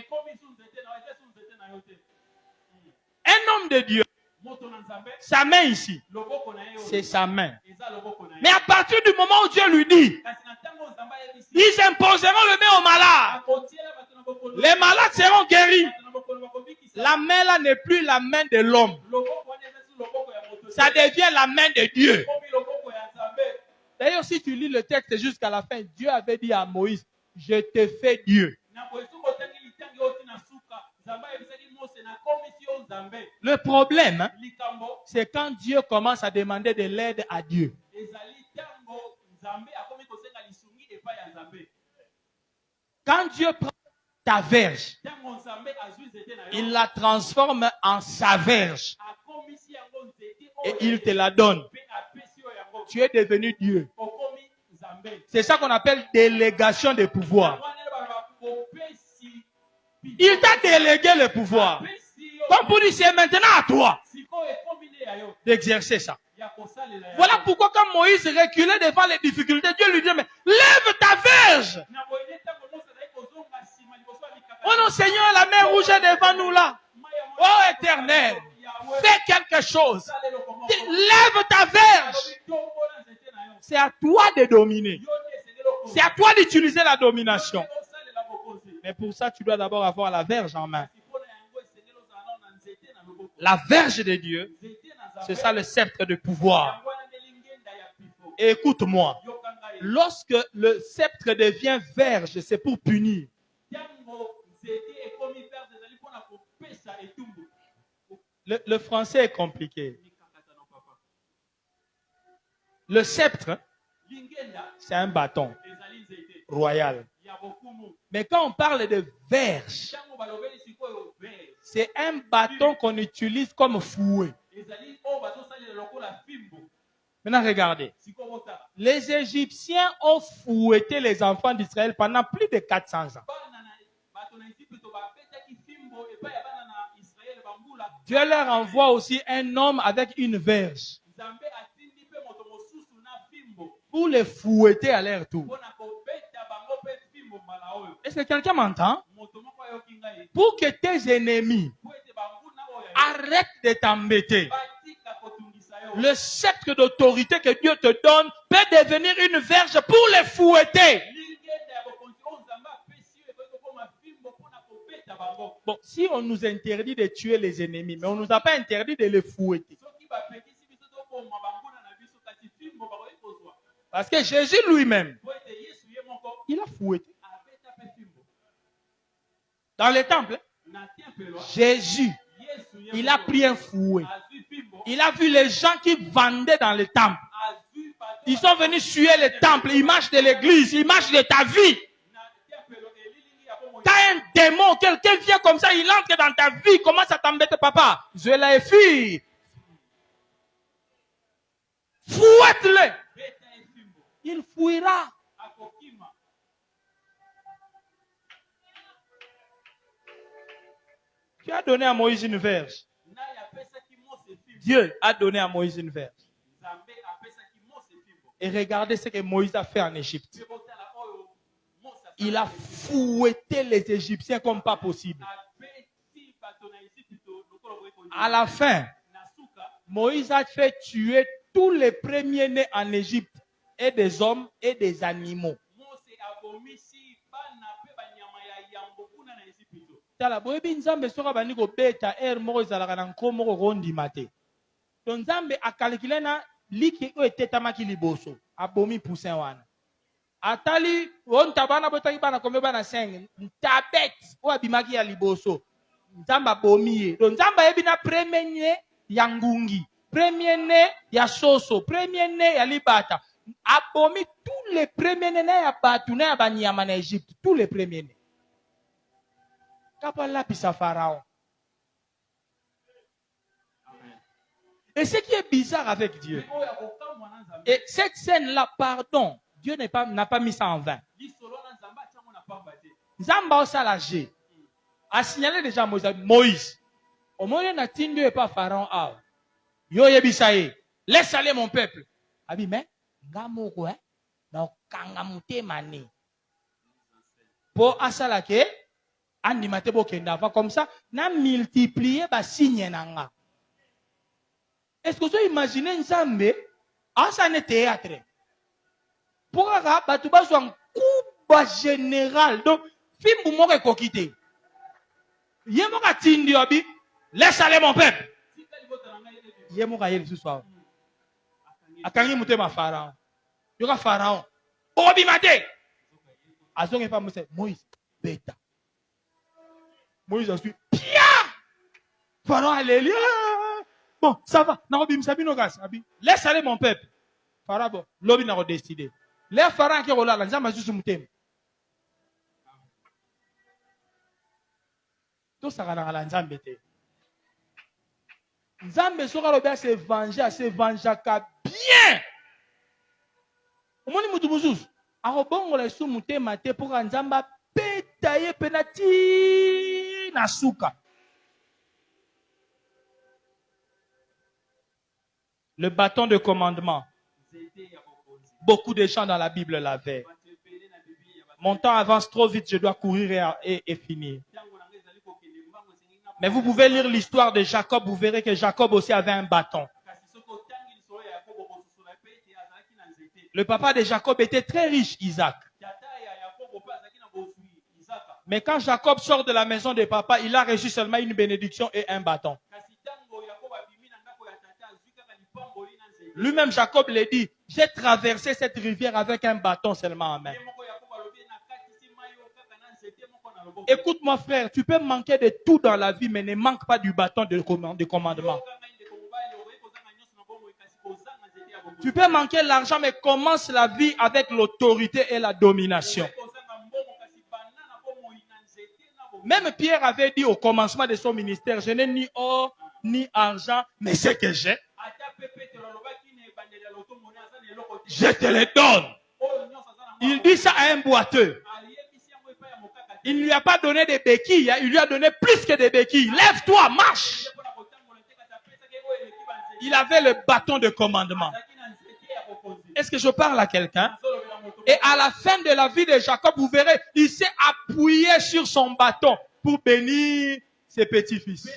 Un homme de Dieu, moto na nzambe sa main ici, loboko na ye c'est sa main. eza loboko na ye Mais à partir du moment où Dieu lui dit, kasi na ntango nzambe ayebisi ils imposeront le main aux malades. akotiela bato na bokolo Les malades seront guéris. bato na bokolo bakobikisa La main là n'est plus la main de l'homme. loboko wana eza si loboko ya moto Ça devient la main de Dieu. komi loboko ya nzambe. D'ailleurs, si tu lis le texte jusqu'à la fin, Dieu avait dit à Moïse, je te fais Dieu. na boyesu botangi litangi oti na suka nzambe ayebisaki mose na komisi yo nzambe Le problème, hein, likambo c'est quand Dieu commence à demander de l'aide à Dieu. ezali ntango nzambe akomi kosenga lisungi epai ya nzambe Quand Dieu prend ta verge, ntango nzambe azwi nzete na yo il la transforme en sa verge akomisi yango nzete et oyo il te la donne. mpe apesi yo yango Tu es devenu Dieu. okomi nzambe C'est ça qu'on appelle délégation de pouvoir. wana baloba kopesi Il t'a délégué le pouvoir. apesi yo Comme pour dire, c'est maintenant à toi sikoyo ekomi nde ya yo d'exercer ça. ya kosalela yango. Voilà pourquoi quand Moïse reculait devant les difficultés, Dieu lui dit, mais lève ta verge. na boyede ntango mose azali kozonga nsima liboso ya mikaka Oh non, Seigneur, la mer rouge est devant nous là. Oh éternel, fais quelque chose. Lève ta verge. C'est à toi de dominer. C'est à toi d'utiliser la domination. Mais pour ça, tu dois d'abord avoir la verge en main. La verge de Dieu, c'est ça le sceptre de pouvoir. Et écoute-moi, lorsque le sceptre devient verge, c'est pour punir. Le français est compliqué. Le sceptre, c'est un bâton royal. Mais quand on parle de verge, c'est un bâton qu'on utilise comme fouet. Maintenant, regardez. Les Égyptiens ont fouetté les enfants d'Israël pendant plus de 400 ans. Dieu leur envoie aussi un homme avec une verge pour les fouetter à leur tour. Est-ce que quelqu'un m'entend? Pour que tes ennemis arrêtent de t'embêter, le sceptre d'autorité que Dieu te donne peut devenir une verge pour les fouetter. Bon, si on nous interdit de tuer les ennemis, mais on ne nous a pas interdit de les fouetter. Parce que Jésus lui-même, il a fouetté. Dans le temple, Jésus, il a pris un fouet. Il a vu les gens qui vendaient dans le temple. Ils sont venus tuer le temple, image de l'église, image de ta vie. Quand un démon, quelqu'un vient comme ça, il entre dans ta vie, commence à t'embêter, papa. Je l'ai fille. Fouette-le. Il fuira. Tu as donné à Moïse une verge. Dieu a donné à Moïse une verge. Et regardez ce que Moïse a fait en Égypte. Il a fouetté les Égyptiens comme pas possible. À la fin, Moïse a fait tuer tous les premiers-nés en Égypte, et des hommes et des animaux. Tala boyebi nzambe soka bani ko beta moko ezalaka na nkomo ko rondima te. Donc nzambe akalkile na liki o etetamaki liboso abomi poussin wana. Atali on tabana botaki bana kombe bana 5 ntabet o abimaki ya liboso. Nzamba abomi ye. Donc nzamba yebi na premier né ya ngungi, premier né ya soso, premier né ya libata. Abomi tous les premiers nés ya batu na ya banyama na Égypte, tous les premiers nés. Pharaon. Et ce qui est bizarre avec Dieu, et cette scène-là, pardon, Dieu n'a pas mis ça en vain. Zamba Osalagé a signalé déjà Moïse. Au moins, n'a pas pas Pharaon. Yo yebisaye, laisse aller mon peuple. Abi, mais, ngamoko, na kangamute mani. Pour Asalake, Animate bokenda avant comme ça, na multiplier ba signe nanga. Est-ce que vous imaginez Nzambe? Ah, ça n'est théâtre. Pour que batuba soit un coup général. Donc, film pour moi kokite. Yemoka tindi obi, laisse aller mon peuple. Yemoka yel ce soir. Akangi mutema pharaon. Yoka pharaon. Obi mate. Azonge pas Moïse bêta. Moïse ensuite pia. Pharaon alléluia. Bon, ça va. Laisse aller mon peuple. Pharaon bon, l'obi n'a pas décidé. Les pharaons qui roulent là, Nzambe juste mutem. Tout ça dans la Nzambe te. Nzambe sera le bien se venger bien. Au moins mutu mususu. Arobongo la sou mutem mate pour Nzamba pétailler penati na suka. Le bâton de commandement. Beaucoup de gens dans la Bible l'avaient. Mon temps avance trop vite, je dois courir et finir. Mais vous pouvez lire l'histoire de Jacob, vous verrez que Jacob aussi avait un bâton. Le papa de Jacob était très riche, Isaac. Mais quand Jacob sort de la maison de papa, il a reçu seulement une bénédiction et un bâton. Lui-même, Jacob l'a dit, j'ai traversé cette rivière avec un bâton seulement en main. Écoute-moi frère, tu peux manquer de tout dans la vie, mais ne manque pas du bâton de commandement. Tu peux manquer l'argent, mais commence la vie avec l'autorité et la domination. Même Pierre avait dit au commencement de son ministère, je n'ai ni or, ni argent, mais ce que j'ai, je te le donne. Il dit ça à un boiteux. Il ne lui a pas donné des béquilles, il lui a donné plus que des béquilles. Lève-toi, marche. Il avait le bâton de commandement. Est-ce que je parle à quelqu'un? Et à la fin de la vie de Jacob, vous verrez, il s'est appuyé sur son bâton pour bénir ses petits-fils.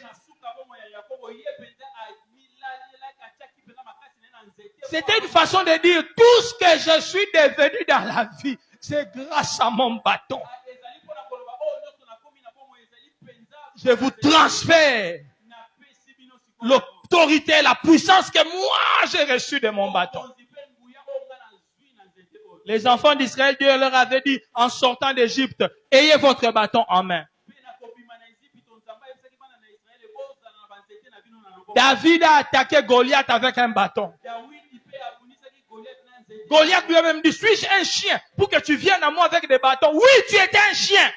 C'était une façon de dire, tout ce que je suis devenu dans la vie, c'est grâce à mon bâton. Je vous transfère l'autorité, la puissance que moi j'ai reçue de mon bâton. Les enfants d'Israël, Dieu leur avait dit en sortant d'Égypte, ayez votre bâton en main. David a attaqué Goliath avec un bâton. Goliath lui a même dit, suis-je un chien pour que tu viennes à moi avec des bâtons? Oui, tu étais un chien.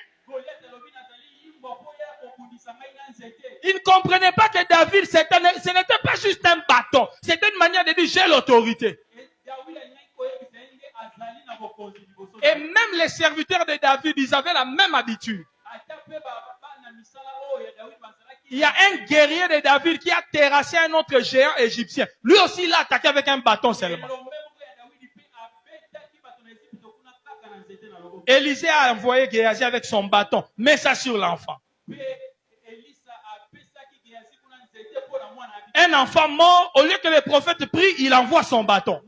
Il ne comprenait pas que David, ce n'était pas juste un bâton. C'était une manière de dire, j'ai l'autorité. Et même les serviteurs de David, ils avaient la même habitude. Il y a un guerrier de David qui a terrassé un autre géant égyptien. Lui aussi, il l'a attaqué avec un bâton seulement. Élisée a envoyé Géasi avec son bâton. Mets ça sur l'enfant. Un enfant mort, au lieu que le prophète prie, il envoie son bâton.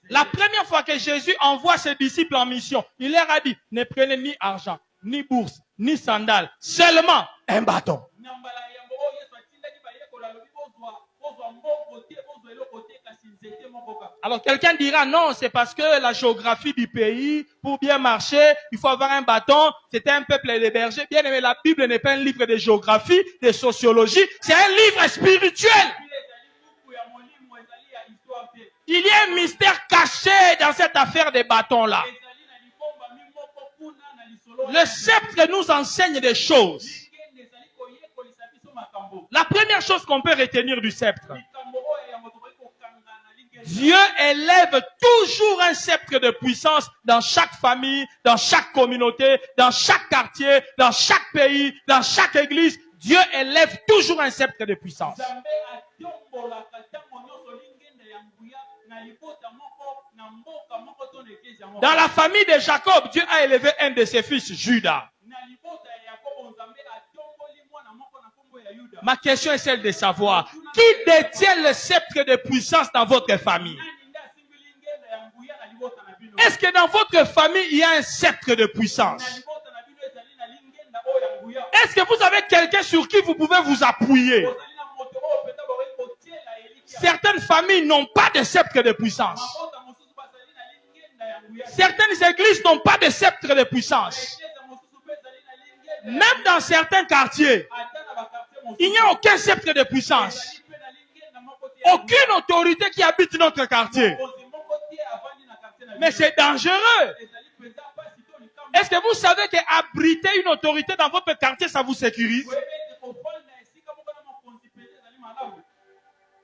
La première fois que Jésus envoie ses disciples en mission, il leur a dit, ne prenez ni argent, ni bourse, ni sandales, seulement un bâton. Alors quelqu'un dira, non, c'est parce que la géographie du pays, pour bien marcher, il faut avoir un bâton. C'était un peuple de bergers. Bien aimé, la Bible n'est pas un livre de géographie, de sociologie, c'est un livre spirituel. Il y a un mystère caché dans cette affaire des bâtons-là. Le sceptre nous enseigne des choses. La première chose qu'on peut retenir du sceptre, Dieu élève toujours un sceptre de puissance dans chaque famille, dans chaque communauté, dans chaque quartier, dans chaque pays, dans chaque église. Dieu élève toujours un sceptre de puissance. Dans la famille de Jacob, Dieu a élevé un de ses fils, Judas. Ma question est celle de savoir, qui détient le sceptre de puissance dans votre famille? Est-ce que dans votre famille, il y a un sceptre de puissance? Est-ce que vous avez quelqu'un sur qui vous pouvez vous appuyer? Certaines familles n'ont pas de sceptre de puissance. Certaines églises n'ont pas de sceptre de puissance. Même dans certains quartiers, il n'y a aucun sceptre de puissance. Aucune autorité qui habite notre quartier. Mais c'est dangereux. Est-ce que vous savez qu'abriter une autorité dans votre quartier, ça vous sécurise?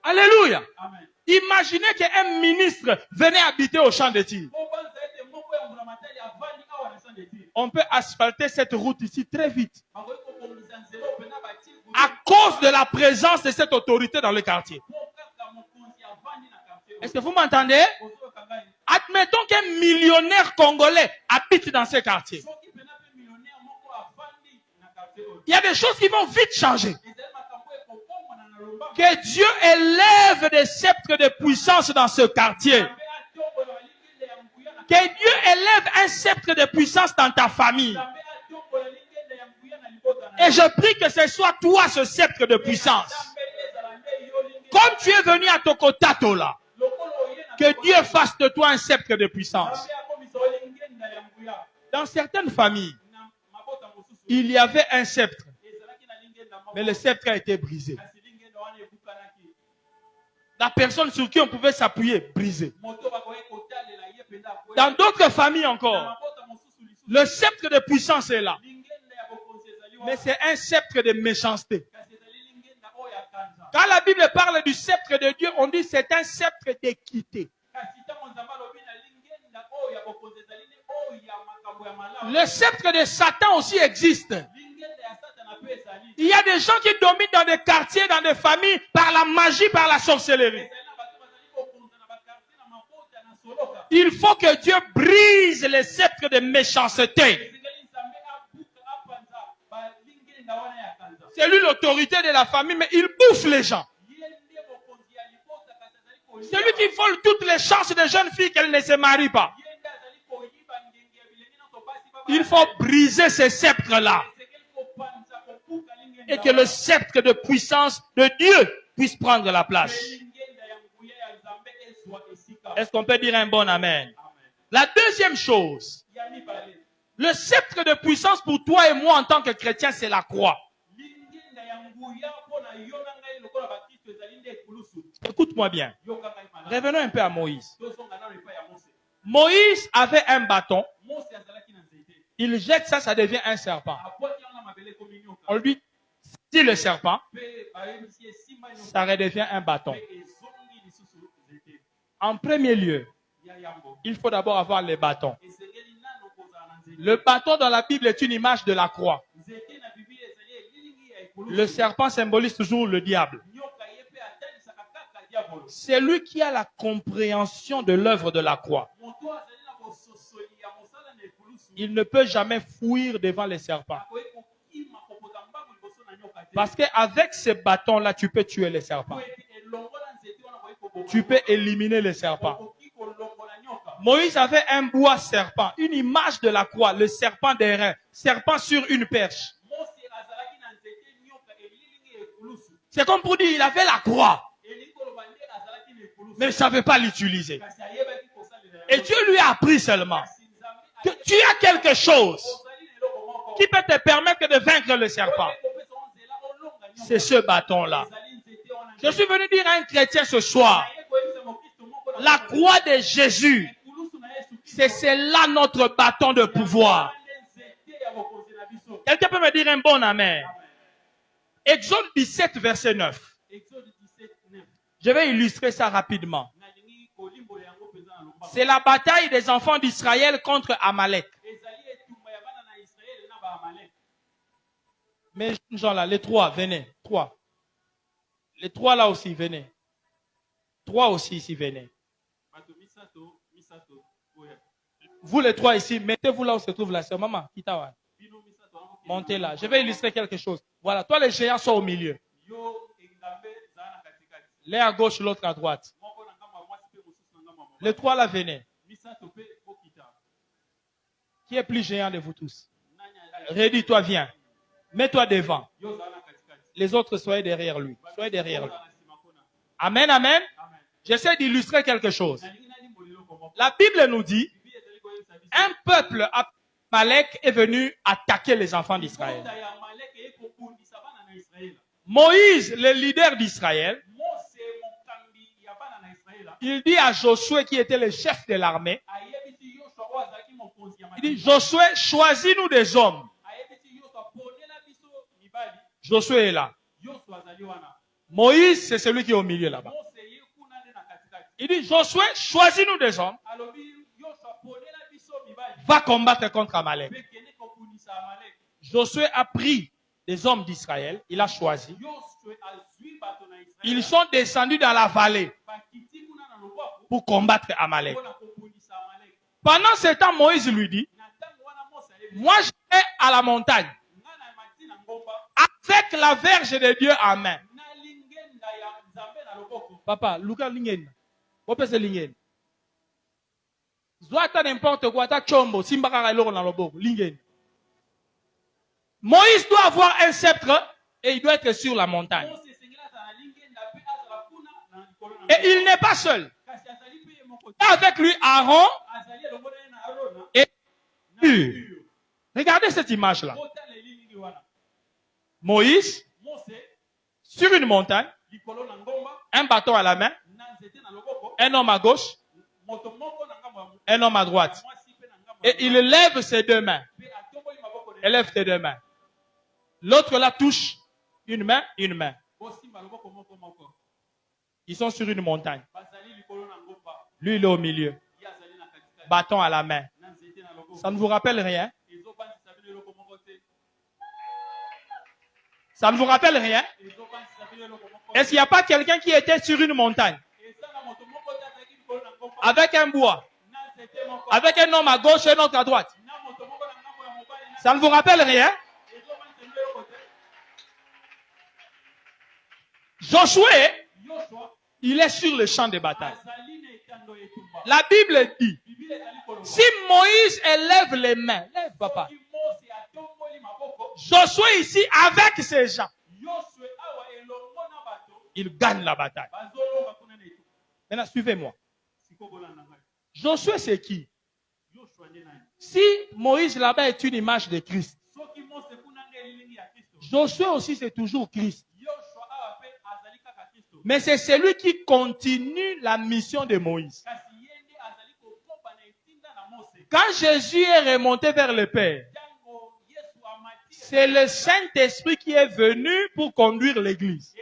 Alléluia. Imaginez qu'un ministre venait habiter au champ de tir. On peut asphalter cette route ici très vite. À cause de la présence de cette autorité dans le quartier. Est-ce que vous m'entendez? Admettons qu'un millionnaire congolais habite dans ce quartier. Il y a des choses qui vont vite changer. Que Dieu élève des sceptres de puissance dans ce quartier. Que Dieu élève un sceptre de puissance dans ta famille. Et je prie que ce soit toi ce sceptre de puissance. Comme tu es venu à Tokotato là, que Dieu fasse de toi un sceptre de puissance. Dans certaines familles, il y avait un sceptre, mais le sceptre a été brisé. La personne sur qui on pouvait s'appuyer, brisée. Dans d'autres familles encore, le sceptre de puissance est là. Mais c'est un sceptre de méchanceté. Quand la Bible parle du sceptre de Dieu, on dit c'est un sceptre d'équité. Le sceptre de Satan aussi existe. Il y a des gens qui dominent dans des quartiers, dans des familles, par la magie, par la sorcellerie. Il faut que Dieu brise les sceptres de méchanceté. C'est lui l'autorité de la famille, mais il bouffe les gens. C'est lui qui vole toutes les chances des jeunes filles qu'elles ne se marient pas. Il faut briser ces sceptres-là. Et que le sceptre de puissance de Dieu puisse prendre la place. Est-ce qu'on peut dire un bon amen? La deuxième chose, le sceptre de puissance pour toi et moi en tant que chrétiens, c'est la croix. Écoute-moi bien. Revenons un peu à Moïse. Moïse avait un bâton. Il jette ça, ça devient un serpent. On lui tire le serpent, ça redevient un bâton. En premier lieu, il faut d'abord avoir les bâtons. Le bâton dans la Bible est une image de la croix. Le serpent symbolise toujours le diable. C'est lui qui a la compréhension de l'œuvre de la croix. Il ne peut jamais fuir devant les serpents. Parce qu'avec ces bâtons-là, tu peux tuer les serpents. Tu peux éliminer les serpents. Moïse avait un bois serpent, une image de la croix, le serpent d'airain, serpent sur une perche. C'est comme pour dire, il avait la croix, mais il ne savait pas l'utiliser. Et Dieu lui a appris seulement que tu as quelque chose qui peut te permettre de vaincre le serpent. C'est ce bâton-là. Je suis venu dire à un chrétien ce soir, la croix de Jésus, c'est là notre bâton de pouvoir. Quelqu'un peut me dire un bon amen? Exode 17, verset 9. Je vais illustrer ça rapidement. C'est la bataille des enfants d'Israël contre Amalek. Mais gens là, les trois, venez. Trois. Les trois là aussi, venez. Trois aussi ici, venez. Vous les trois ici, mettez-vous là où se trouve la sœur. Maman, Kitawa. Montez là. Je vais illustrer quelque chose. Voilà, toi les géants sont au milieu. L'un à gauche, l'autre à droite. Les trois là, venez. Qui est plus géant de vous tous? Redis-toi, viens. Mets-toi devant. Les autres, soyez derrière lui. Soyez derrière lui. Amen, amen. J'essaie d'illustrer quelque chose. La Bible nous dit, un peuple Amalek est venu attaquer les enfants d'Israël. Moïse, le leader d'Israël, il dit à Josué qui était le chef de l'armée, il dit, Josué, choisis-nous des hommes. Josué est là. Moïse, c'est celui qui est au milieu là-bas. Il dit, Josué, choisis-nous des hommes. Va combattre contre Amalek. Josué a pris des hommes d'Israël. Il a choisi. Ils sont descendus dans la vallée pour combattre Amalek. Pendant ce temps, Moïse lui dit, moi je vais à la montagne avec la verge de Dieu en main. Papa, Luka Lingen. Opese Lingen. Zoata n'importe quoi, ta chombo, simbaka eloko na loboko, Lingen. Moïse doit avoir un sceptre et il doit être sur la montagne. Et il n'est pas seul. Avec lui, Aaron et Hur. Regardez cette image-là. Moïse, sur une montagne, un bâton à la main, un homme à gauche, un homme à droite. Et il lève ses deux mains. Élève tes deux mains. L'autre là touche une main, une main. Ils sont sur une montagne. Lui, il est au milieu. Bâton à la main. Ça ne vous rappelle rien? Ça ne vous rappelle rien? Est-ce qu'il n'y a pas quelqu'un qui était sur une montagne? Avec un bois. Avec un homme à gauche et un autre à droite. Ça ne vous rappelle rien? Josué, il est sur le champ de bataille. La Bible dit, si Moïse élève les mains, lève papa. Josué ici, avec ses gens, il gagne la bataille. Maintenant, suivez-moi. Josué, c'est qui? Si Moïse là-bas est une image de Christ, Josué aussi, c'est toujours Christ. Mais c'est celui qui continue la mission de Moïse. Quand Jésus est remonté vers le Père, c'est le Saint-Esprit qui est venu pour conduire l'Église.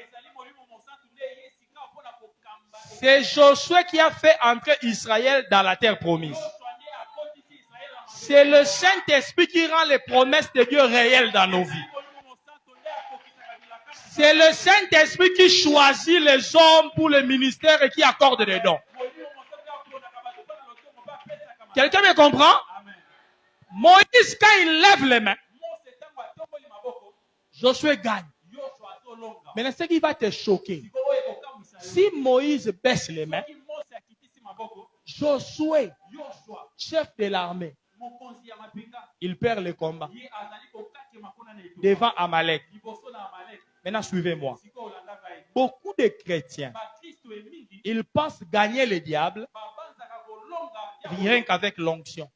C'est Josué qui a fait entrer Israël dans la terre promise. C'est le Saint-Esprit qui rend les promesses de Dieu réelles dans nos vies. C'est le Saint-Esprit qui choisit les hommes pour le ministère et qui accorde des dons. Quelqu'un me comprend? Moïse, quand il lève les mains, Josué gagne. Maintenant, ce qui va te choquer, si Moïse baisse les mains, Josué, chef de l'armée, il perd le combat devant Amalek. Maintenant, suivez-moi. Beaucoup de chrétiens, ils pensent gagner le diable rien qu'avec l'onction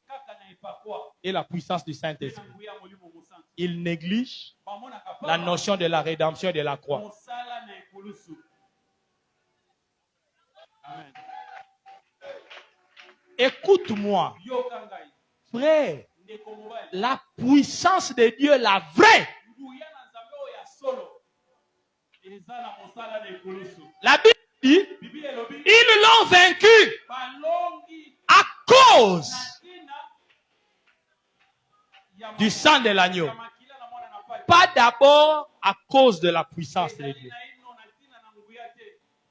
et la puissance du Saint-Esprit. Ils négligent la notion de la rédemption et de la croix. Écoute-moi, frère, la puissance de Dieu, la vraie. La Bible dit, ils l'ont vaincu à cause du sang de l'agneau. Pas d'abord à cause de la puissance de Dieu.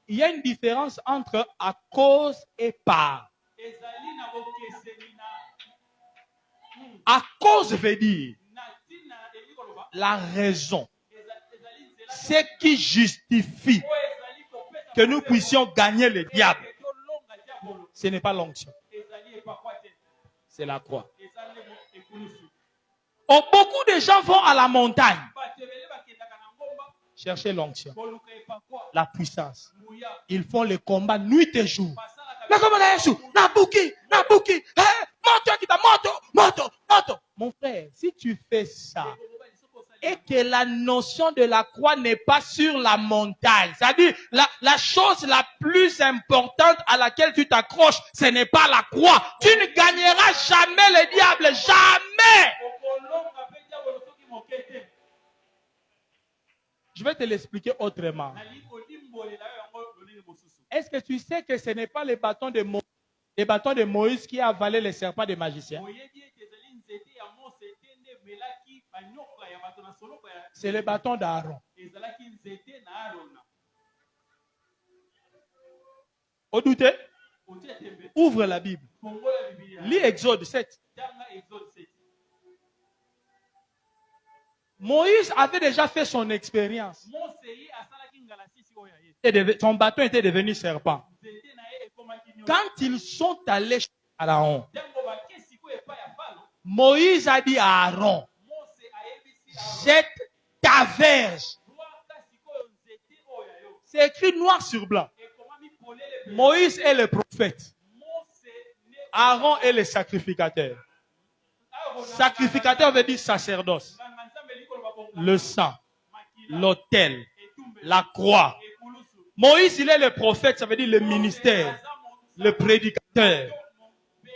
Il y a une différence entre à cause et par. À cause veut dire na ntina elingi koloba la raison. ezali nzela Ce qui justifie oyo ezali kopesa que nous puissions gagner le diable. eke tolonga diabolo Ce n'est pas l'onction, ezali epakwa te c'est la croix. ezali ekulusu Oh, beaucoup de gens vont à la montagne bato ebele bakendaka na ngomba chercher l'onction, koluka epakwa la puissance. nguya Ils font le combat nuit et jour. basalaka Mais comment est-ce? Nabuki, moto kita, moto. Mon frère, si tu fais ça, ekokobali soki osali et que la notion de la croix n'est pas sur la montagne, c'est-à-dire la chose la plus importante à laquelle tu t'accroches, ce n'est pas la croix. Tu ne gagneras jamais le diable, jamais. okolonga mpe diabolo soki moke te Je vais te l'expliquer autrement. nalingi kolimbolela yo yango lolenge mosusu Est-ce que tu sais que ce n'est pas les bâtons de Moïse qui a avalé les serpents des magiciens? oyebi ete ezali nzete ya mose te nde emelaki banyoka ya bato na soloko ya C'est le bâton d'Aaron. ezalaki nzete na arona Au douter, otia tembe ouvre la Bible. fongola bibilia Lis Exode 7. tanga exode 7 Moïse avait déjà fait son expérience. mose ye asalaki ngala sisi oyo ya ye Son bâton était devenu serpent. nzete na ye ekomaki nyonso Quand ils sont allés chez Pharaon, ntango bake sikoyo epai ya falo Moïse a dit à Aaron, mose ayebisi Aaron, jette ta verge. lwaka sikoyo nzete oyo ya yo C'est écrit noir sur blanc. ekomami polele pe Moïse est le prophète. mose ne Aaron est le sacrificateur. Aaron Sacrificateur veut dire sacerdoce. nganga nzambe likoloba bonga Le sang, makila l'autel, etumbela la croix. ekulusu Moïse, il est le prophète, ça veut dire le ministère, le prédicateur.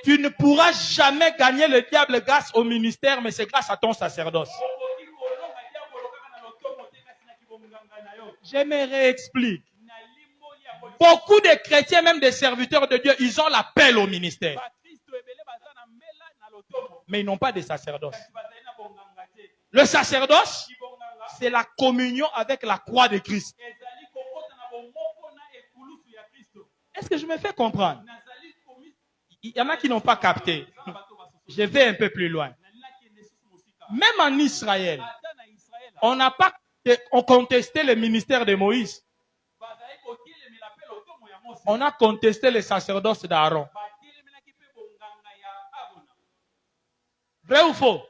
Tu ne pourras jamais gagner le diable grâce au ministère, mais c'est grâce à ton sacerdoce. okoki kolonga diabolo kaka na lotomo te kasi na kibonganga na yo Je me réexplique. nalimboli yango Beaucoup de chrétiens, même des serviteurs de Dieu, ils ont l'appel au ministère, bakristo ebele baza na mbela na lotomo mais ils n'ont pas de sacerdoce. kasi bazali na bonganga te Le sacerdoce, kibonganga c'est la communion avec la croix de Christ. ezali kokota na bomoko na ekulusu ya kristo Est-ce que je me fais comprendre? nazali komi Il y en a qui n'ont pas capté. eza na bato basusu Je vais un peu plus loin. nalingaki lisusu mosika Même en Israël, ata na israele on n'a pas contesté le ministère de Moïse. bazali kotelemela mpe lotomo ya mose On a contesté le sacerdoce d'Aaron. batelemelaki mpe bonganga ya arona Vrai ou faux?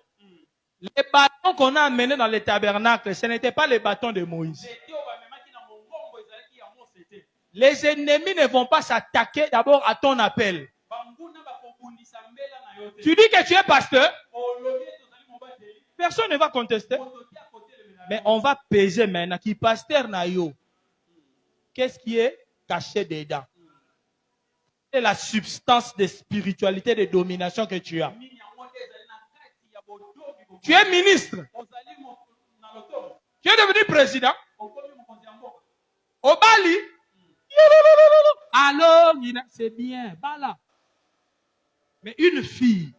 Les bâtons qu'on a amenés dans le tabernacle, ce n'étaient pas les bâtons de Moïse. nzete oyo bamemaki na mongombo ezalaki ya mose te Les ennemis ne vont pas s'attaquer d'abord à ton appel. banguna bakobundisa mbela na yo te Tu dis que tu es pasteur, olobi ete ozali mobateli personne ne va contester. moto te akotelemela Mais on va peser maintenant qui pasteur na yo. Qu'est-ce qui est caché dedans? C'est la substance de spiritualité, de domination que tu as. nini yango nde ezali na kati ya bodomi Tu es ministre. ozali na lotomo Tu es devenu président. okomi mokonzi ya mboka Au Bali. Alors, c'est bien. Bala. Mais une fille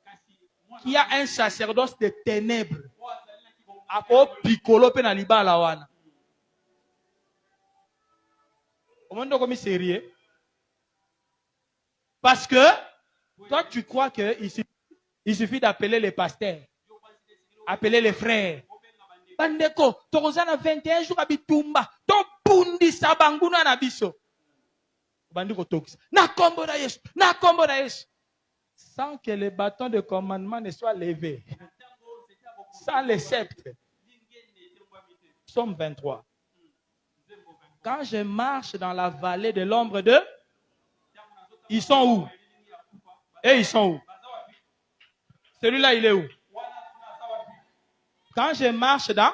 kasi mwana qui a un sacerdoce de ténèbres, oyo azali na kibonga ako piccolo pe na libala wana. Comment on est sérieux? Parce que toi tu crois que il suffit d'appeler les pasteurs, appeler les frères. Bandeko, tokozana 21 jours à bitumba, ton pundisa banguna na biso. Bandiko tox. Na kombo na Yesu, na kombo na Yesu. Sans que le bâton de commandement ne soit levé. Sans le sceptre. Psaume 23. Quand je marche dans la vallée de l'ombre de... Ils sont où? Et ils sont où? Celui-là, il est où? Quand je marche dans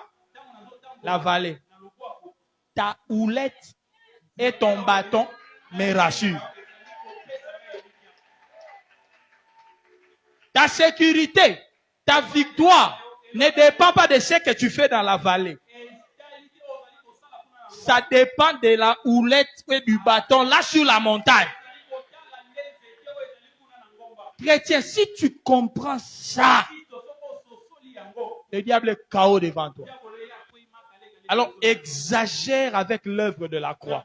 la vallée, ta houlette et ton bâton me rassurent. Ta sécurité, ta victoire ne dépend pas de ce que tu fais dans la vallée. Ça dépend de la houlette et du bâton là sur la montagne. Chrétien, si tu comprends ça, le diable est KO devant toi. Alors exagère avec l'œuvre de la croix.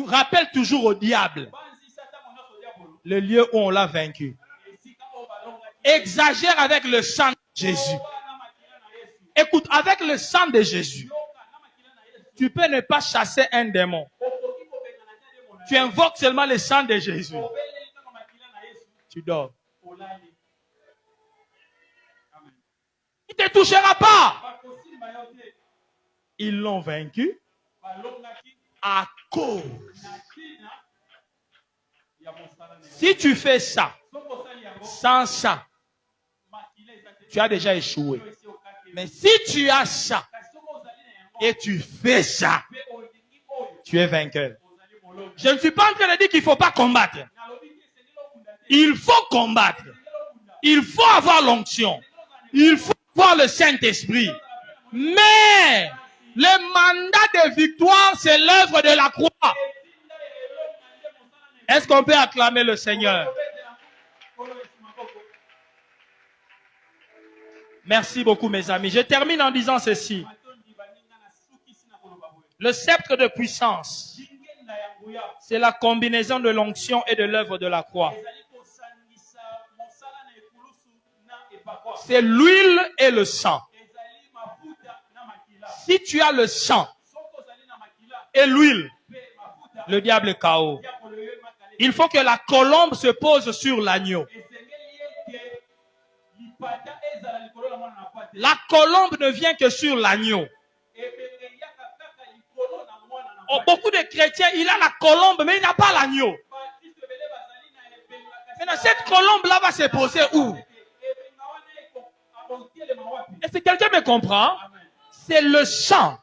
Rappelle toujours au diable le lieu où on l'a vaincu. exagère avec le sang de Jésus. Écoute, avec le sang de Jésus, tu peux ne pas chasser un démon. Tu invoques seulement le sang de Jésus. Tu dors. Il ne te touchera pas. Ils l'ont vaincu à cause. Si tu fais ça, sans ça, tu as déjà échoué. Mais si tu as ça et tu fais ça, tu es vainqueur. Je ne suis pas en train de dire qu'il ne faut pas combattre. Il faut combattre. Il faut avoir l'onction. Il faut avoir le Saint-Esprit. Mais le mandat de victoire, c'est l'œuvre de la croix. Est-ce qu'on peut acclamer le Seigneur? Merci beaucoup, mes amis. Je termine en disant ceci. Le sceptre de puissance, c'est la combinaison de l'onction et de l'œuvre de la croix. C'est l'huile et le sang. Si tu as le sang et l'huile, le diable est KO. Il faut que la colombe se pose sur l'agneau. La colombe ne vient que sur l'agneau. Oh, beaucoup de chrétiens, il a la colombe, mais il n'a pas l'agneau. Maintenant, cette colombe-là va se poser où? Est-ce que quelqu'un me comprend? C'est le sang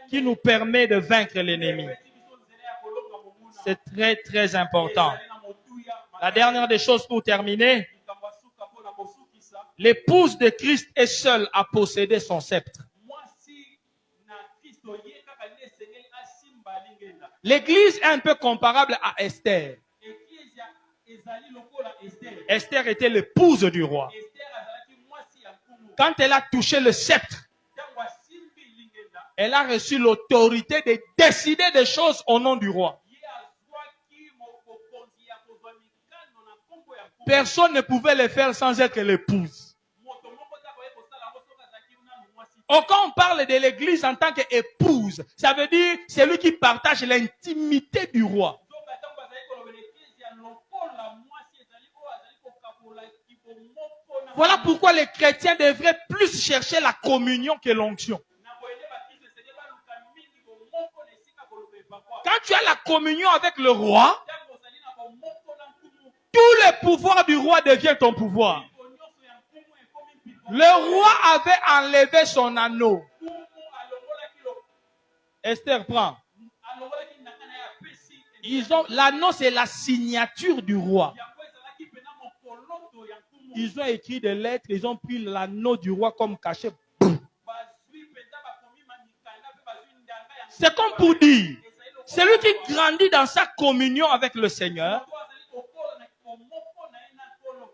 qui nous permet de vaincre l'ennemi. C'est très, très important. La dernière des choses pour terminer. L'épouse de Christ est seule à posséder son sceptre. L'Église est un peu comparable à Esther. Esther était l'épouse du roi. Quand elle a touché le sceptre, elle a reçu l'autorité de décider des choses au nom du roi. Personne ne pouvait le faire sans être l'épouse. Quand on parle de l'Église en tant qu'épouse, ça veut dire c'est lui qui partage l'intimité du roi. Voilà pourquoi les chrétiens devraient plus chercher la communion que l'onction. Quand tu as la communion avec le roi, tout le pouvoir du roi devient ton pouvoir. Le roi avait enlevé son anneau. Esther prend. L'anneau, c'est la signature du roi. Ils ont écrit des lettres, ils ont pris l'anneau du roi comme cachet. C'est comme pour dire, celui qui grandit dans sa communion avec le Seigneur,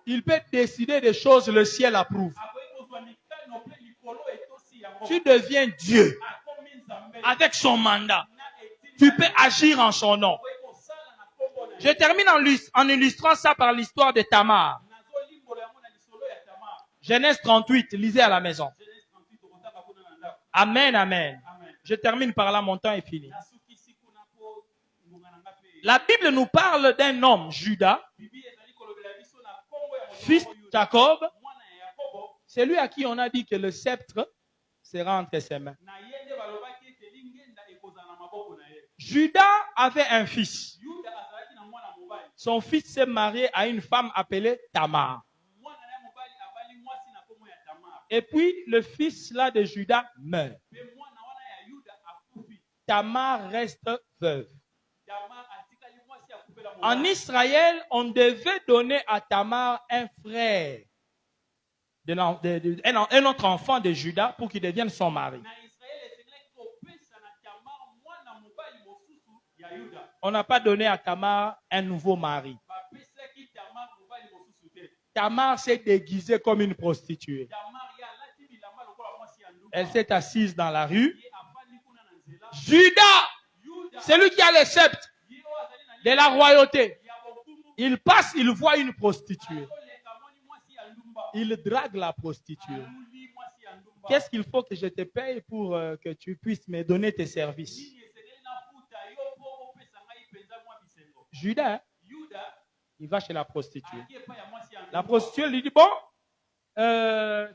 il peut décider des choses, le ciel approuve. Tu deviens Dieu avec son mandat. Tu peux agir en son nom. Je termine en illustrant ça par l'histoire de Tamar. Genèse 38, lisez à la maison. Amen, amen. Je termine par là, mon temps est fini. La Bible nous parle d'un homme, Judas, fils de Jacob. C'est lui à qui on a dit que le sceptre sera entre ses mains. Judas avait un fils. Son fils s'est marié à une femme appelée Tamar. Et puis, le fils là de Judas meurt. Tamar reste veuve. En Israël, on devait donner à Tamar un frère, un autre enfant de Judas pour qu'il devienne son mari. On n'a pas donné à Tamar un nouveau mari. Tamar s'est déguisée comme une prostituée. Elle s'est assise dans la rue. Judas, celui qui a le sceptre de la royauté, il passe, il voit une prostituée. il drague la prostituée. aluli mwasi ya ndumba. Qu'est-ce qu'il faut que je te paye pour que tu puisses me donner tes services? Nini esengeli nafuta yo mpo opesa ngai mpenza mwa bisengo. Judas, Yuda il va chez la prostituée. ake epai ya mwasi ya La ndumba. prostituée lui dit, bon,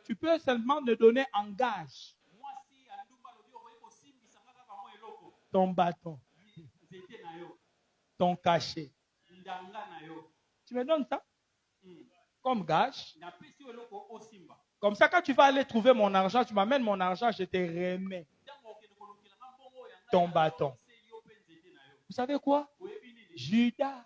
tu peux seulement me donner en gage Mwasi ya ndumba alobi okoki kosimbisa nga kaka mwa eloko. ton bâton, Nzete na yo, ton cachet. ndanga na yo. Tu me donnes ça comme gage. Napesi yo eloko osimba. Comme ça, quand tu vas aller trouver mon argent, tu m'amènes mon argent, je te remets Ntango okende kolukela nga mbongo ya ngai, ton bâton. napesi yo mpe nzete na yo. Vous savez quoi? Oyebi nini? Judas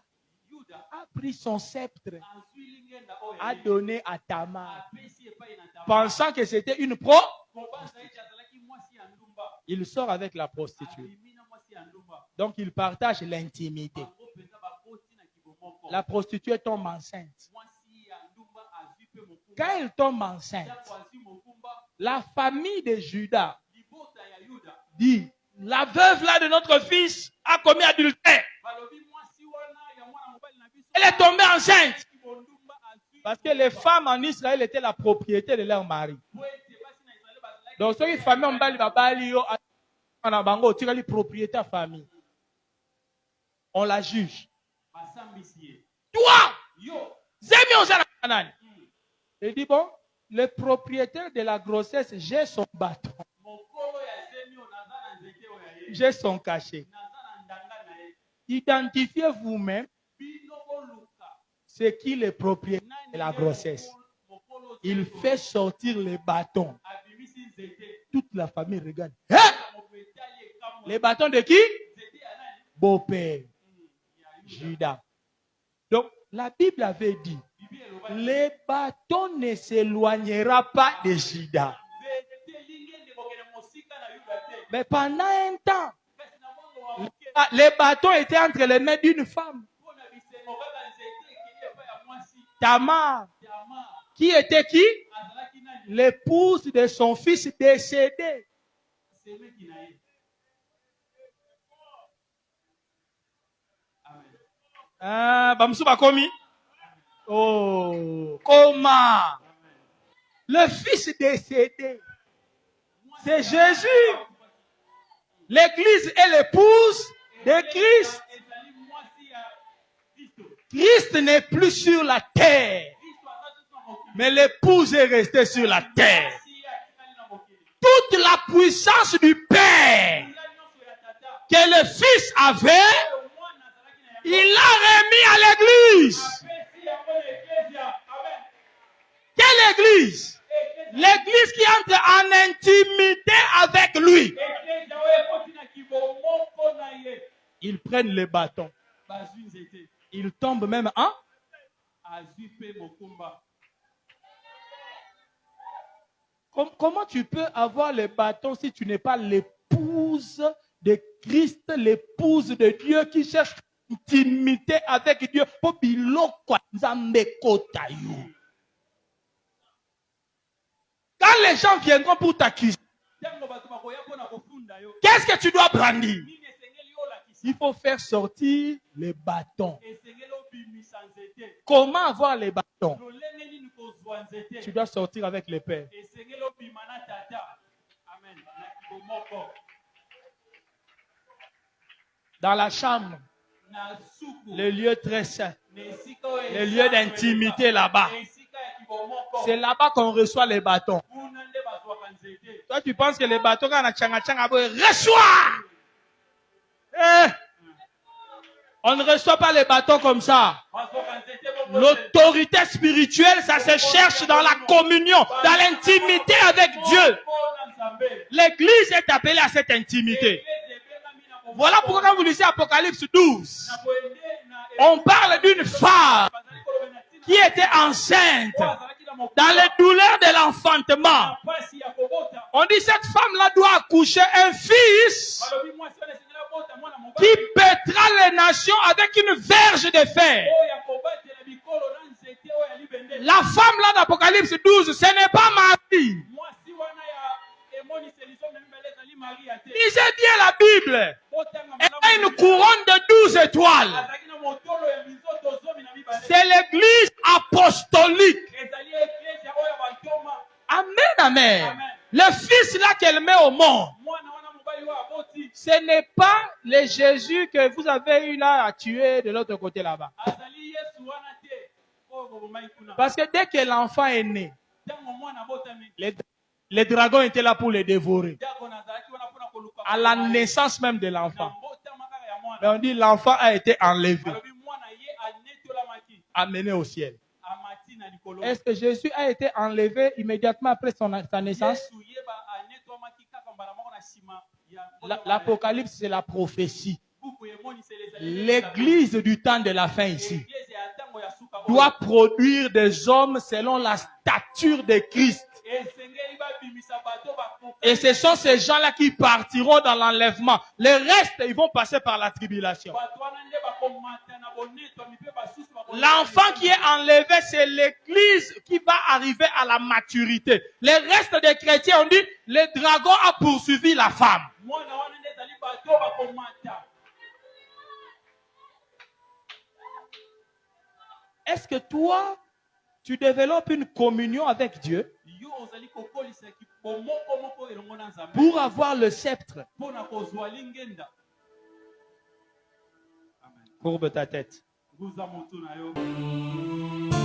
Yuda a pris son sceptre, azwi lingenda oyo a donné à Tamar, apesi epai na Tamar. pensant que c'était une pro. Kobanza ete azalaki mwasi ya ndumba. Il sort avec la prostituée. Abimi na mwasi ya ndumba. Donc, il partage l'intimité. Bango mpenza bakoti na kibomoko. La prostituée tombe enceinte. Mwasi ya ndumba azwi mpe mokumba. Quand elle tombe enceinte, Ntango azwi mokumba, la famille de Judas libota ya Yuda dit, la veuve là de notre fils a commis adultère. balobi mwasi wana ya mwana mobali na biso. Elle est tombée enceinte. Kibondumba azwi. Parce que les femmes en Israël étaient la propriété de leur mari. Po ete basi na Israele bazalaki. Donc, ceux qui famille mbali babali yo na bango tirali propriété à famille. On la juge. Basambisi ye. Toi, Yo. Zemi Ozala Kanani. Il dit bon, le propriétaire de la grossesse, j'ai son bâton, Mokolo ya zemio naza na nzete oyo ya ye. j'ai son cachet. Naza na ndanga na ye. Identifiez vous-même Bino boluka. c'est qui le propriétaire de la grossesse. Il fait sortir les bâtons. Abimisi nzete. Toute la famille regarde. Hein? Mopetali ekamwa. Les bâtons de qui? Nzete ya nani? Beau-père, Ya Yuda. Judas. Donc, la Bible avait dit, Bibi eloba. les bâtons ne s'éloignera pas de Judas. Nzete lingende kokende mosika na Yuda te. Mais pendant un temps, Kasi na mwango wa moke. les bâtons étaient entre les mains d'une femme, Mpona bisengo kaka nzete ekeli epai ya mwasi. Tamar, Tamar. qui était qui? Azalaki nani? L'épouse de son fils décédé. Semeki na ye. Amen. Ah, Bamsou Bakomi. Oh, comment? Le fils décédé, c'est Jésus. L'église est l'épouse de Christ. Ezali mwasi ya Kristo. Christ n'est plus sur la terre, Kristo azali na mokili. mais l'épouse est restée sur la terre. Mwasi atikali na mokili. Toute la puissance du Père Nguya nyonso ya tata. que le Fils avait, Oyo mwana azalaki na yango. il l'a remis à l'église. Apesi yango na eklesia. Amen. Quelle église? L'église qui entre en intimité avec lui. Eklesia oyo ekoti na kibomoko na ye. Ils prennent le bâton. Bazwi nzete. Ils tombent même en. Azwi mpe mokumba. Comment tu peux avoir le bâton si tu n'es pas l'épouse de Christ, l'épouse de Dieu qui cherche intimité avec Dieu? Po biloko nzambe kota yo. Quand les gens viendront pour t'accuser, Ntango bato bakoya mpona kofunda yo. qu'est-ce que tu dois brandir? Nini esengeli olakisa? Il faut faire sortir les bâtons. Esengeli obimisa nzete. Comment avoir les bâtons? Lolenge nini kozwa nzete? Tu dois sortir avec le Père. Esengeli obima na tata. Amen. Na kibomoko. Dans la chambre, Na suku. le lieu très saint, Na esika oyo le lieu d'intimité là-bas. Na esika ya kibomoko. C'est là-bas qu'on reçoit les bâtons. Kuna nde bazwaka nzete. Toi, tu penses que les bâtons, quand on a tchanga, reçois! Eh! On ne reçoit pas les bâtons comme ça. Bazwaka nzete bongo. L'autorité spirituelle, ça se cherche dans la communion, dans l'intimité avec Dieu. Mpona Nzambe. L'église est appelée à cette intimité. Eklese ebengami na bomoko. Voilà pourquoi quand vous lisez Apocalypse 12, Na boyende na on parle d'une femme bazali koloba na tina. qui était enceinte Oyo azalaki na mokumba. dans les douleurs de l'enfantement. Na pasi ya kobota. On dit cette femme-là doit accoucher un fils Balobi mwasi wana esengeli abota mwana mobali. qui pètera les nations avec une verge de fer. Oyo akobatela bikolo na nzete oyo ya libende. La femme là d'Apocalypse 12, ce n'est pas Marie. Mwasi wana ya emoniseli so mibale ezali Maria te. Lisez bien la Bible. Botanga Elle malamu a une nzete. couronne de 12 étoiles. Azalaki na motolo ya mizoto zomi na mibale. C'est l'église apostolique. Ezali eklesia oyo Amen, amen. Amen. Le fils là qu'elle met au monde, Mwana wana mobali oyo aboti ce n'est pas le Jésus que vous avez eu là à tuer de l'autre côté là-bas. azali Yesu wana te oyo bobomai kuna. Parce que dès que l'enfant est né, Ntango mwana abotami les dragons étaient là pour le dévorer. diakona azalaki wana mpona koluka À la naissance même de na l'enfant. mbotama kaka ya mwana. Mais on dit l'enfant a été enlevé, Balobi mwana ye anetolamaki amené au ciel. amati na likolo. Est-ce que Jésus a été enlevé immédiatement après sa naissance? Yesu yeba anetolamaki kaka mbala moko na nsima ya L'Apocalypse, c'est la prophétie. buku emoniseli ezali L'église du temps de la fin ici Eglise ya ntango ya suka oyo. doit produire des hommes selon la stature de Christ. Esengeli babimisa bato bakokani. Et ce sont ces gens-là qui partiront dans l'enlèvement. Les restes, ils vont passer par la tribulation. Bato wana nde bakomata na bonetwami mpe basusu bakomata. L'enfant qui est enlevé, c'est l'église qui va arriver à la maturité. Les restes des chrétiens ont dit, le dragon a poursuivi la femme. Mwana wana nde ezali bato bakomata. Est-ce que toi, tu développes une communion avec Dieu Yo ozali kokolisaki bomoko moko elongo na Nzambe pour avoir le sceptre? mpona kozwa lingenda. Amen. Courbe ta tête. Guza motu na yo.